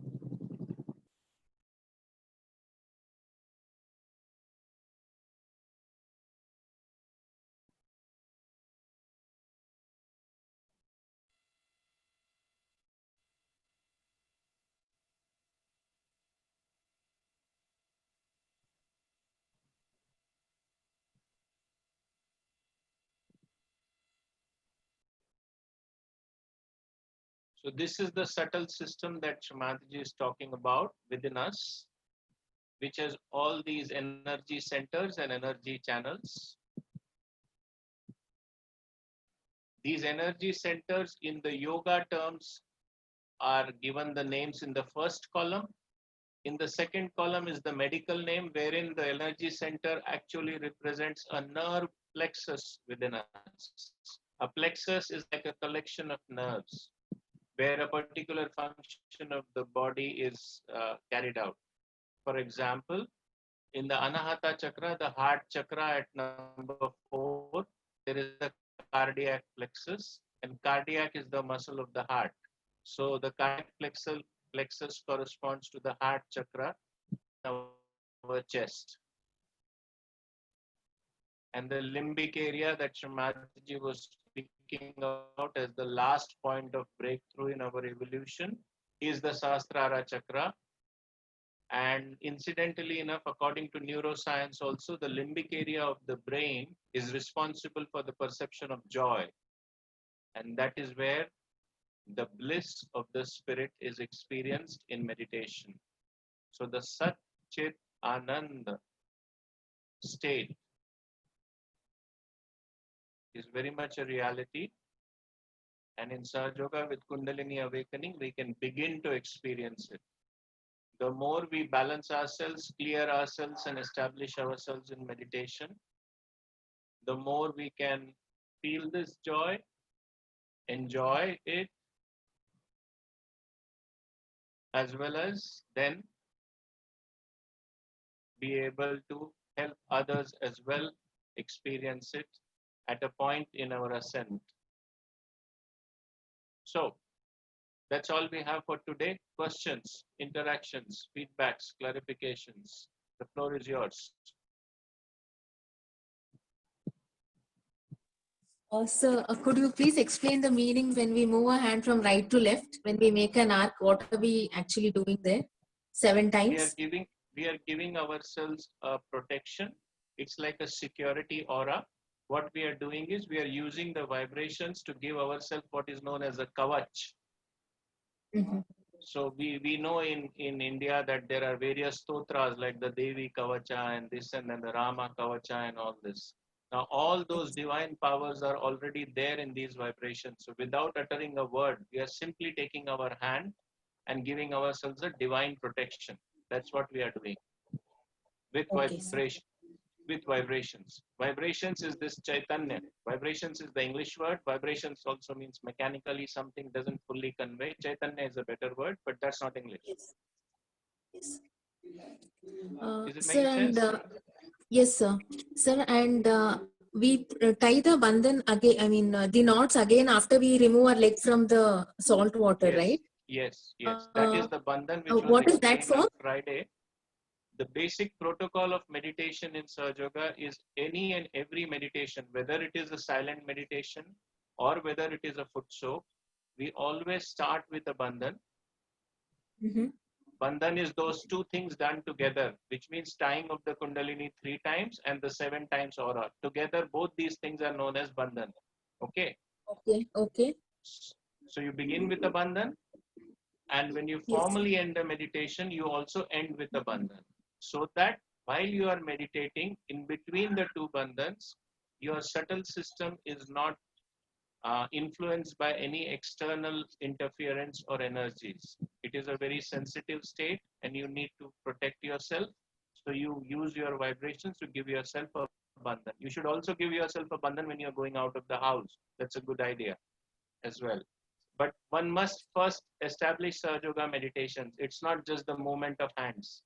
So this is the subtle system that Shrimataji is talking about within us, which has all these energy centers and energy channels. These energy centers in the yoga terms are given the names in the first column. In the second column is the medical name, wherein the energy center actually represents a nerve plexus within us. A plexus is like a collection of nerves, where a particular function of the body is carried out. For example, in the Anahata chakra, the heart chakra at number 4, there is a cardiac plexus, and cardiac is the muscle of the heart. So the cardiac plexus corresponds to the heart chakra, our chest. And the limbic area that Shrimataji was speaking about as the last point of breakthrough in our evolution is the Sahasrara chakra. And incidentally enough, according to neuroscience also, the limbic area of the brain is responsible for the perception of joy. And that is where the bliss of the spirit is experienced in meditation. So the Sat Chit Ananda state is very much a reality. And in Sahaja Yoga with Kundalini awakening, we can begin to experience it. The more we balance ourselves, clear ourselves, and establish ourselves in meditation, the more we can feel this joy, enjoy it, as well as then be able to help others as well experience it at a point in our ascent. So, that's all we have for today. Questions, interactions, feedbacks, clarifications. The floor is yours. Sir, could you please explain the meaning when we move a hand from right to left, when we make an arc, what are we actually doing there? 7 times? We are giving ourselves a protection. It's like a security aura. What we are doing is we are using the vibrations to give ourselves what is known as a kavach. Mm-hmm. So we know in India that there are various stotras like the Devi Kavacha and this and then the Rama Kavacha and all this. Now all those divine powers are already there in these vibrations. So without uttering a word, we are simply taking our hand and giving ourselves a divine protection. That's what we are doing with vibration. With vibrations. Vibrations is this Chaitanya. Vibrations is the English word. Vibrations also means mechanically something doesn't fully convey. Chaitanya is a better word, but that's not English. Yes. Yes. Is it Sir, making sense? yes, sir. Sir, and we tie the bandhan again, the knots again after we remove our leg from the salt water, Yes. right? Yes, yes. That is the bandhan which was What is that explained on for? Friday. The basic protocol of meditation in Sahaja Yoga is any and every meditation, whether it is a silent meditation or whether it is a foot soak, we always start with a bandhan. Mm-hmm. Bandhan is those two things done together, which means tying of the Kundalini 3 times and the 7 times aura. Together, both these things are known as bandhan. Okay. Okay, okay. So you begin with a bandhan, and when you Yes. formally end the meditation, you also end with a bandhan. So that while you are meditating, in between the two bandhans, your subtle system is not influenced by any external interference or energies. It is a very sensitive state and you need to protect yourself. So you use your vibrations to give yourself a bandhan. You should also give yourself a bandhan when you're going out of the house. That's a good idea as well. But one must first establish Sahaja Yoga meditations. It's not just the movement of hands.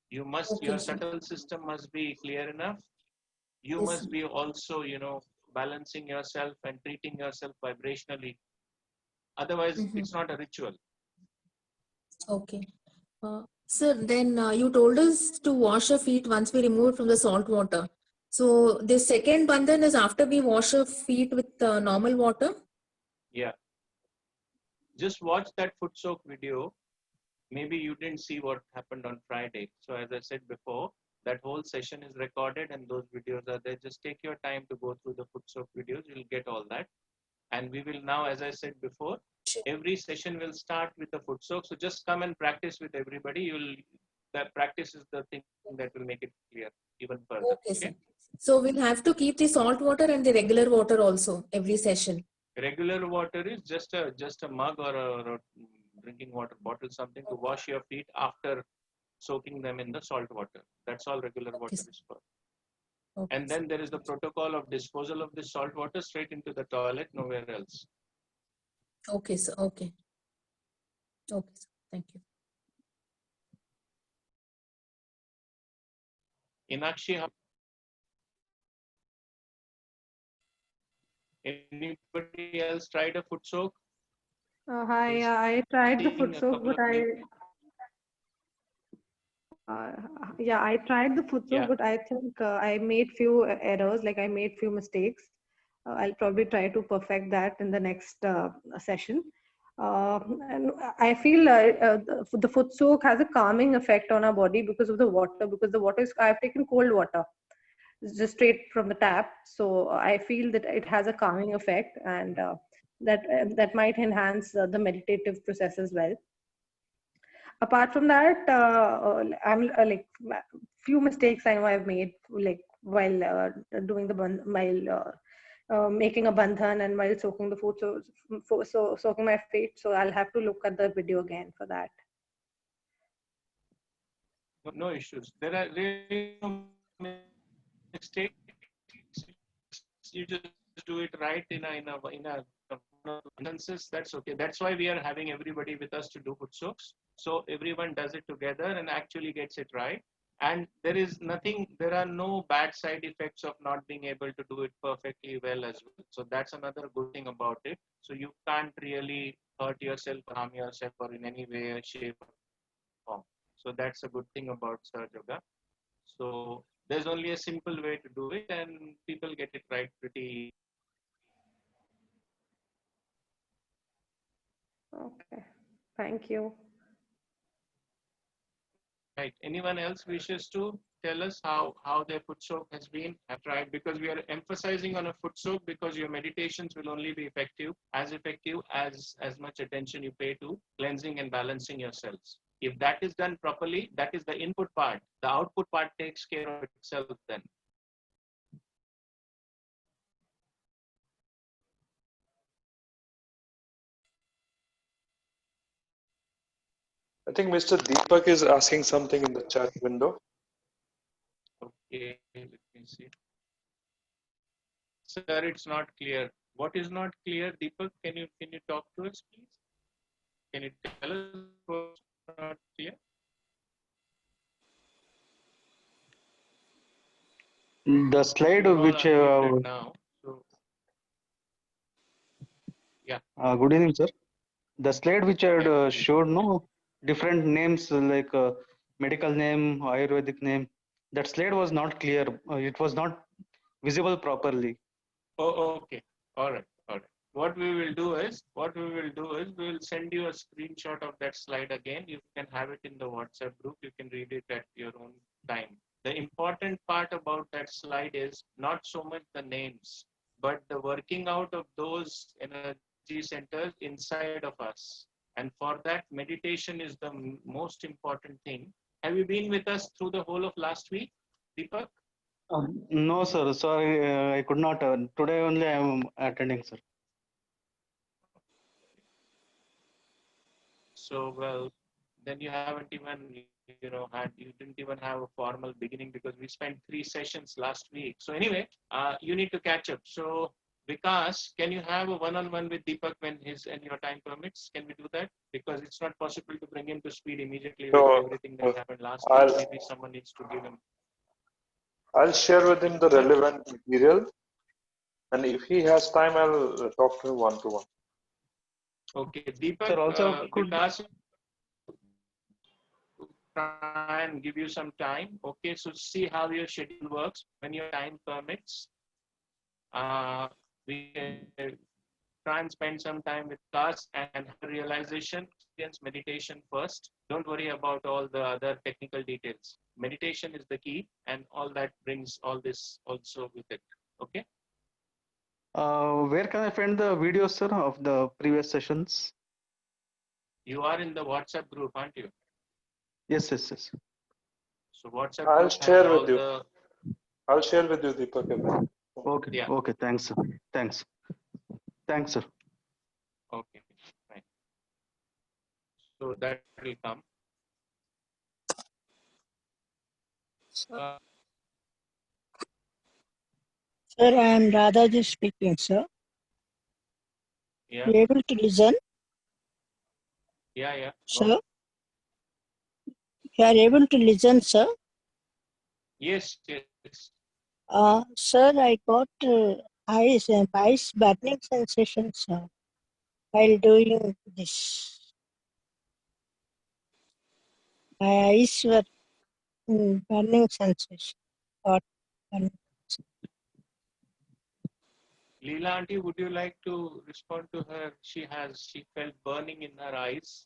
You must, Okay, your sir. subtle system must be clear enough. You Yes, must sir. be also, balancing yourself and treating yourself vibrationally. Otherwise, Mm-hmm. it's not a ritual. Okay. Sir, then you told us to wash our feet once we remove it from the salt water. So the second bandhan is after we wash our feet with normal water? Yeah. Just watch that foot soak video. Maybe you didn't see what happened on Friday. So as I said before, that whole session is recorded and those videos are there. Just take your time to go through the foot soak videos. You'll get all that. And we will now, as I said before, Sure. every session will start with the foot soak. So just come and practice with everybody. That practice is the thing that will make it clear even further. Okay, sir. So we'll have to keep the salt water and the regular water also every session. Regular water is just a mug or a drinking water bottle, something to wash your feet after soaking them in the salt water. That's all regular Okay, water sir. is for. Okay, And then there is the protocol of disposal of this salt water straight into the toilet, nowhere else. okay, sir. Okay. Okay, sir. Thank you. Inakshi, anybody else tried a foot soak? Hi, Is I tried the seeing foot a soak, couple but of new. I tried the foot soak, Yeah. but I think I made few errors, like I made few mistakes. I'll probably try to perfect that in the next session. And I feel the foot soak has a calming effect on our body because of the water, because the water is, I've taken cold water. It's just straight from the tap. So I feel that it has a calming effect, and that might enhance the meditative process as well. Apart from that, I'm like few mistakes I know I've made, like while doing the making a bandhan and while soaking the food, so soaking my feet. So I'll have to look at the video again for that. No issues. There are really no mistakes. You just do it right in a instances. That's okay. That's why we are having everybody with us to do foot soaks. So everyone does it together and actually gets it right. And there are no bad side effects of not being able to do it perfectly well as well. So that's another good thing about it. So you can't really hurt yourself, harm yourself, or in any way, shape, or form. So that's a good thing about Sahaja Yoga. So there's only a simple way to do it, and people get it right pretty. Okay, thank you. Right. Anyone else wishes to tell us how their foot soak has been? I've tried, because we are emphasizing on a foot soak because your meditations will only be effective as much attention you pay to cleansing and balancing yourselves. If that is done properly, that is the input part. The output part takes care of itself then. I think Mr. Deepak is asking something in the chat window. Okay, let me see. Sir, it's not clear. What is not clear, Deepak? Can you talk to us, please? Can you tell us what's not clear? The slide You're all which, unmuted now. So, yeah. good evening, sir. The slide which I had showed, no, different names like medical name, Ayurvedic name. That slide was not clear. It was not visible properly. Oh, okay. All right. All right. What we will do is we will send you a screenshot of that slide again. You can have it in the WhatsApp group. You can read it at your own time. The important part about that slide is not so much the names, but the working out of those energy centers inside of us. And for that, meditation is the most important thing. Have you been with us through the whole of last week, Deepak? No, sir. Sorry, I could not. Today only I am attending, sir. So, well, then you haven't even, you didn't even have a formal beginning because we spent 3 sessions last week. So anyway, you need to catch up. So Vikas, can you have a one-on-one with Deepak when his and your time permits? Can we do that? Because it's not possible to bring him to speed immediately with So everything that happened last week. I'll Maybe someone needs to give him. share with him the relevant material, and if he has time, I'll talk to him one to one. Okay, Deepak, Sir, also could Vikas, try and give you some time. Okay, so see how your schedule works when your time permits. We can try and spend some time with class and have a realization, experience meditation first. Don't worry about all the other technical details. Meditation is the key, and all that brings all this also with it. Okay. where can I find the videos, sir, of the previous sessions? You are in the WhatsApp group, aren't you? Yes, yes, yes. So WhatsApp I'll group has share all with you. the. I'll share with you, Deepak. Everything. Okay, Yeah. okay. Thanks, sir. Thanks, sir. Okay, fine. So that will come. Sir, I am Radhaji speaking, sir. Yeah, You able to listen, yeah. Go. sir? You are able to listen, sir? Yes, yes. Sir, I got eyes burning sensation, sir, while doing this. My eyes were burning sensation. Got burning. Leela auntie, would you like to respond to her? She felt burning in her eyes.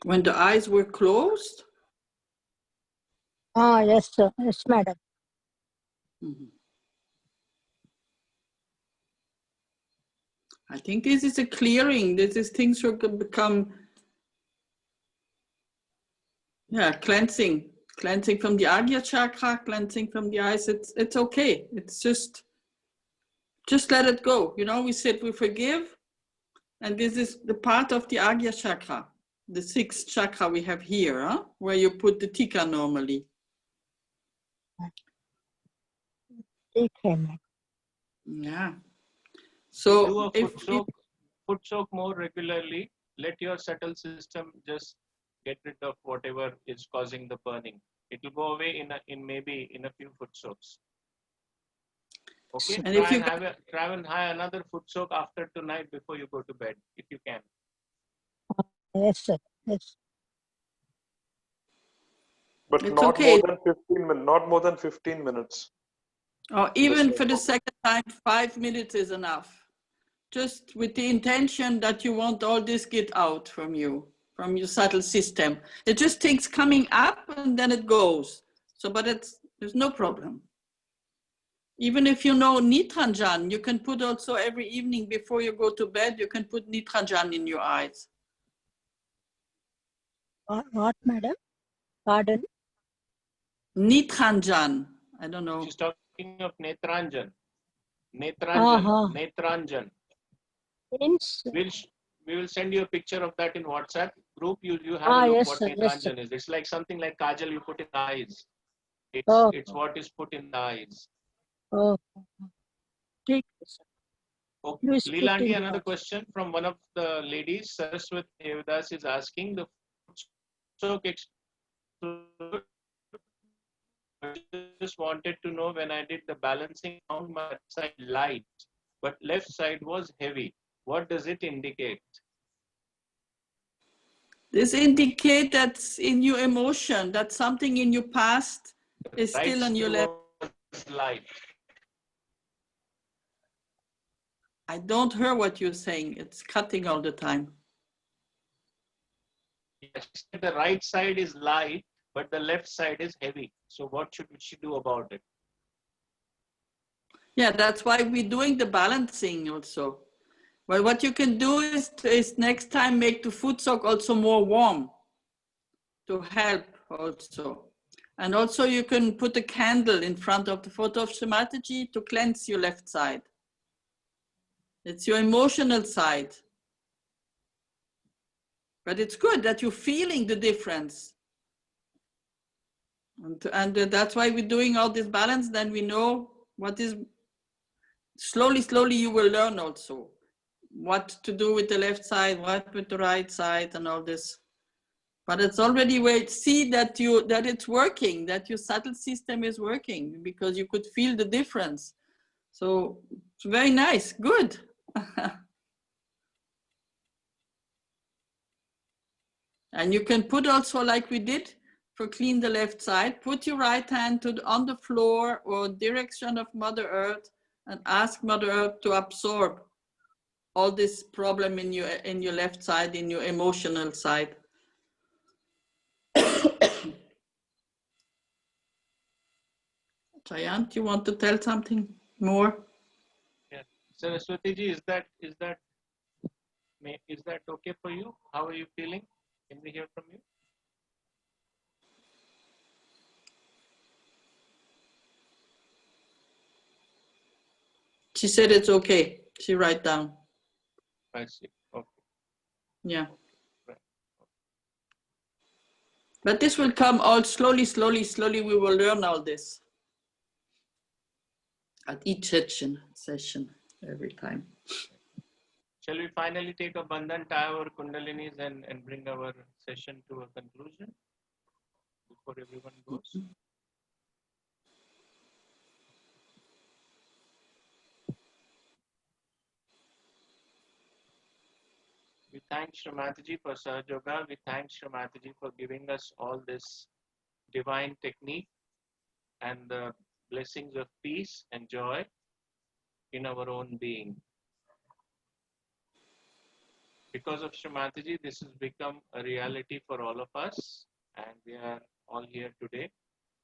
When the eyes were closed? Yes, sir. Yes, madam. Mhm. I think this is a clearing. This is things should become, cleansing from the Agya chakra, cleansing from the eyes. It's okay. It's just let it go. We said we forgive, and this is the part of the Agya chakra, the 6th chakra we have here, where you put the tika normally. Okay, madam. Yeah. Do So a foot soak more regularly. Let your subtle system just get rid of whatever is causing the burning. It will go away in maybe in a few foot soaks. Okay. And if you try and have another foot soak after tonight before you go to bed, if you can. Yes, sir. Yes. But It's not okay. more than 15 minutes. Not more than 15 minutes. Or even for the second time, 5 minutes is enough. Just with the intention that you want all this get out from your subtle system. It just takes coming up and then it goes. So, but there's no problem. Even if you know Nitranjan, you can put also every evening before you go to bed, you can put Nitranjan in your eyes. What, madam? Pardon? Nitranjan, I don't know. She's talking of Netranjan. Uh-huh. Netranjan. Means, We will send you a picture of that in WhatsApp group. You have a look yes, what sir. Yes, sir. Netranjan is. It's like something like kajal you put in the eyes. Oh. It's what is put in the eyes. Oh. Take it, sir. Okay. You speak Leela auntie, in another words. question from one of the ladies. Saraswati Devadas is asking the soak just wanted to know, when I did the balancing, found my right side light, but left side was heavy. What does it indicate? This indicates that's in your emotion, that something in your past is Right still on your side left. was light. I don't hear what you're saying. It's cutting all the time. Yes, the right side is light, but the left side is heavy. So what should she do about it? Yeah, that's why we're doing the balancing also. Well, what you can do is next time make the foot sock also more warm to help also. And also you can put a candle in front of the photo of somatology to cleanse your left side. It's your emotional side. But it's good that you're feeling the difference. And that's why we're doing all this balance, then we know what is, slowly you will learn also what to do with the left side, what with the right side and all this. But it's already where see that it's working, that your subtle system is working, because you could feel the difference. So it's very nice, good. And you can put also, like we did for clean the left side, put your right hand on the floor or direction of Mother Earth and ask Mother Earth to absorb all this problem in your left side, in your emotional side. Jayant, you want to tell something more? Yeah. Saraswati ji, is that okay for you? How are you feeling? Can we hear from you? She said it's okay. She write down. I see. Okay. Yeah. Right. But this will come all slowly. We will learn all this at each session every time. Shall we finally take a bandhan, tie our kundalinis and bring our session to a conclusion before everyone goes? We thank Shrimataji for Sahaja Yoga. We thank Shrimataji for giving us all this divine technique and the blessings of peace and joy in our own being. Because of Shrimataji, this has become a reality for all of us, and we are all here today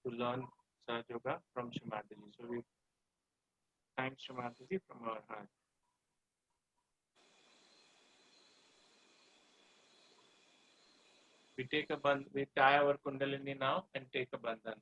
to learn Sahaja Yoga from Shrimataji. So we thank Shrimataji from our heart. We tie our kundalini now and take a bandhan.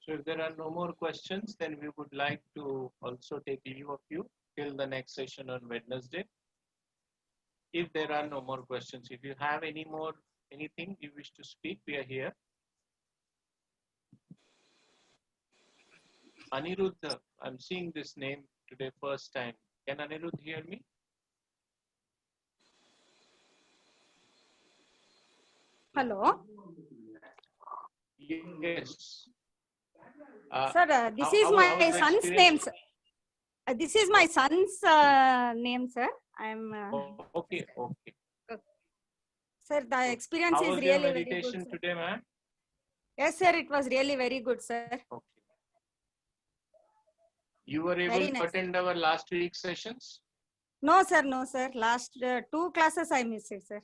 So if there are no more questions, then we would like to also take leave of you till the next session on Wednesday. If there are no more questions, if you have anything you wish to speak, we are here. Aniruddha, I'm seeing this name today first time. Can Aniruddha hear me? Hello. Yes. Sir, this is my son's name. Sir. This is my son's name, sir. I'm. Okay. Sir, the experience How is was really your very meditation good. Today, ma'am? Yes, sir. It was really very good, sir. Okay. You were able to attend our last week's sessions? No, sir. No, sir. Last 2 classes I missed it, sir.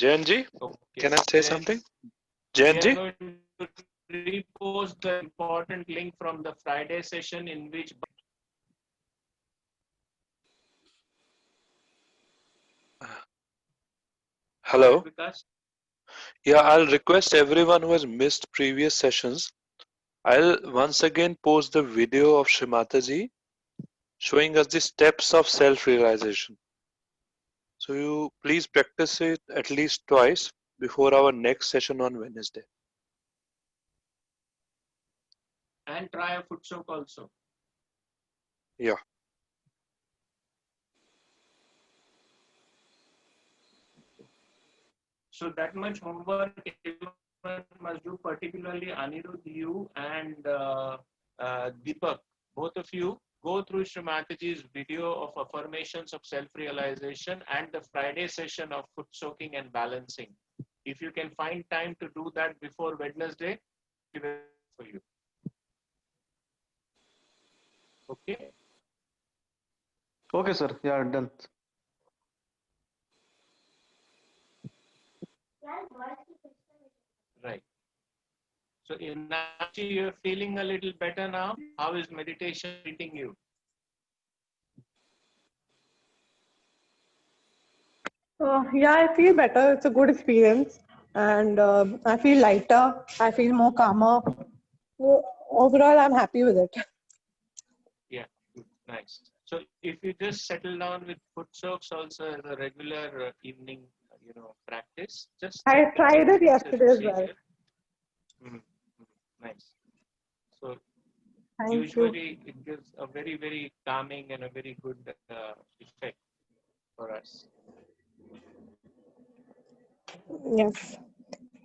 JNG, Okay. can I say Then something? we are JNG? going to repost the important link from the Friday session in which Hello. Vikas. Yeah, I'll request everyone who has missed previous sessions. I'll once again post the video of Shrimata ji showing us the steps of self-realization. So you please practice it at least twice before our next session on Wednesday. And try a foot soak also. Yeah. So that much homework everyone must do, particularly Anirudh, you and Deepak. Both of you go through Shrimataji's video of affirmations of self-realization and the Friday session of foot soaking and balancing. If you can find time to do that before Wednesday, it will be for you. Okay? Okay, sir. Yeah, done. Right. So Inachi, you're feeling a little better now. How is meditation treating you? Yeah, I feel better. It's a good experience, and I feel lighter. I feel more calmer. So, overall, I'm happy with it. Yeah, good, nice. So if you just settle down with foot soaks also as a regular evening, practice, just I think tried about it it as a yesterday as well. procedure. Nice. So Thank you. usually it gives a very, very calming and a very good effect for us. Yes,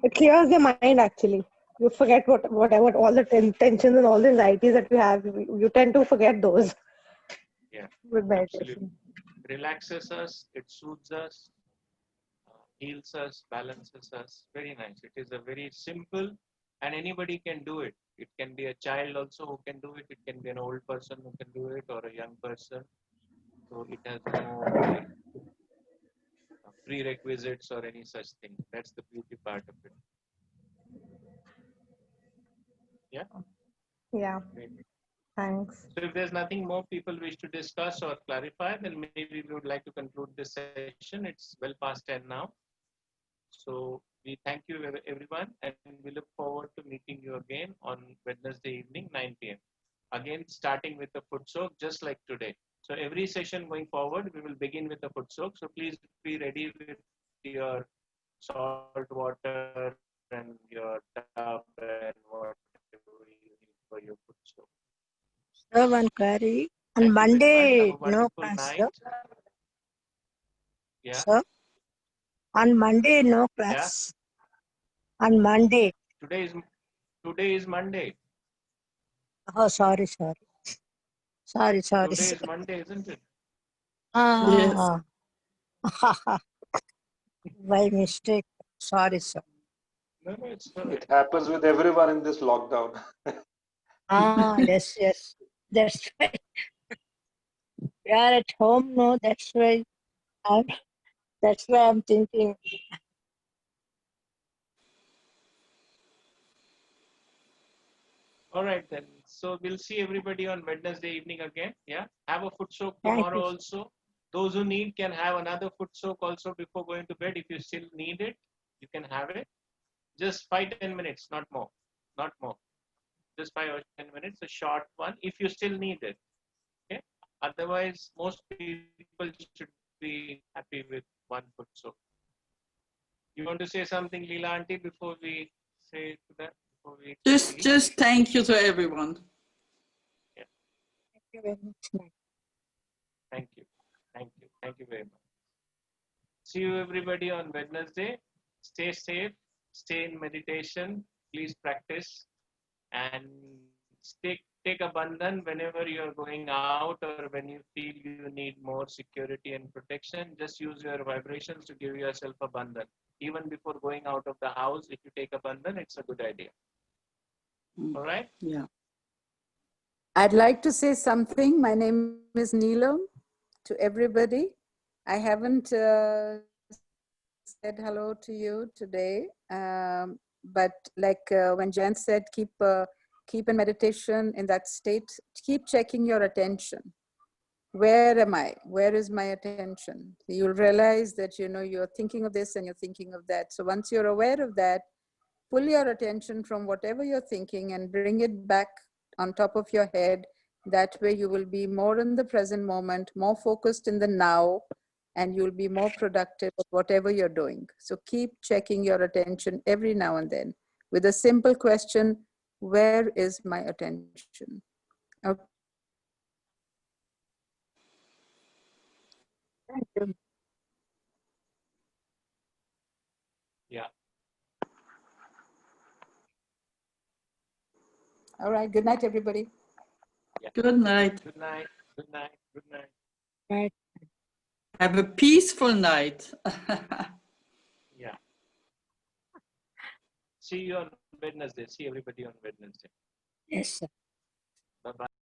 it clears the mind actually. You forget whatever all the tensions and all the anxieties that you have. You tend to forget those Yeah, with absolutely. meditation. Relaxes us, it soothes us, heals us, balances us. Very nice. It is a very simple, and anybody can do it. It can be a child also who can do it. It can be an old person who can do it, or a young person. So it has no prerequisites or any such thing. That's the beauty part of it. Yeah. Yeah. Great. Thanks. So if there's nothing more people wish to discuss or clarify, then maybe we would like to conclude this session. It's well past 10 now. So we thank you everyone, and we look forward to meeting you again on Wednesday evening, 9 p.m. Again, starting with the foot soak, just like today. So every session going forward, we will begin with the foot soak. So please be ready with your salt water and your tub and whatever you need for your foot soak. Sir, one query. Thank On you, everyone. Monday, Have a no wonderful class, night. sir. Yeah. Sir, on Monday, no Yeah. class. On Monday. Today is Monday. Oh, sorry. Sorry, Today sir. is Monday, isn't it? Yes. By mistake. Sorry, sir. No, it's all It right. happens with everyone in this lockdown. Yes. That's why. We are at home, no, that's why I'm thinking. All right then. So we'll see everybody on Wednesday evening again. Yeah. Have a foot soak Thank tomorrow you. also. Those who need can have another foot soak also before going to bed. If you still need it, you can have it. Just 5-10 minutes, not more. Not more. Just 5 or 10 minutes, a short one if you still need it. Okay. Otherwise, most people should be happy with one foot soak. You want to say something, Leela Auntie, before we say to that? Before we Just thank you to everyone. Yeah. Thank you very much. Thank you. Thank you. Thank you very much. See you everybody on Wednesday. Stay safe. Stay in meditation. Please practice and take a bandhan whenever you're going out or when you feel you need more security and protection. Just use your vibrations to give yourself a bandhan. Even before going out of the house, if you take a bandhan, it's a good idea. Mm. All right? Yeah. I'd like to say something. My name is Neelam to everybody. I haven't said hello to you today, but like when Jan said, keep in meditation in that state, keep checking your attention. Where am I? Where is my attention? You'll realize that, you know, you're thinking of this and you're thinking of that. So once you're aware of that, pull your attention from whatever you're thinking and bring it back on top of your head. That way you will be more in the present moment, more focused in the now, and you'll be more productive at whatever you're doing. So keep checking your attention every now and then with a simple question, where is my attention? Okay. Thank you. Yeah. All right. Good night, everybody. Good night. Good night. Good night. Good night. Right. Have a peaceful night. Yeah. See you on Wednesday. See everybody on Wednesday. Yes, sir.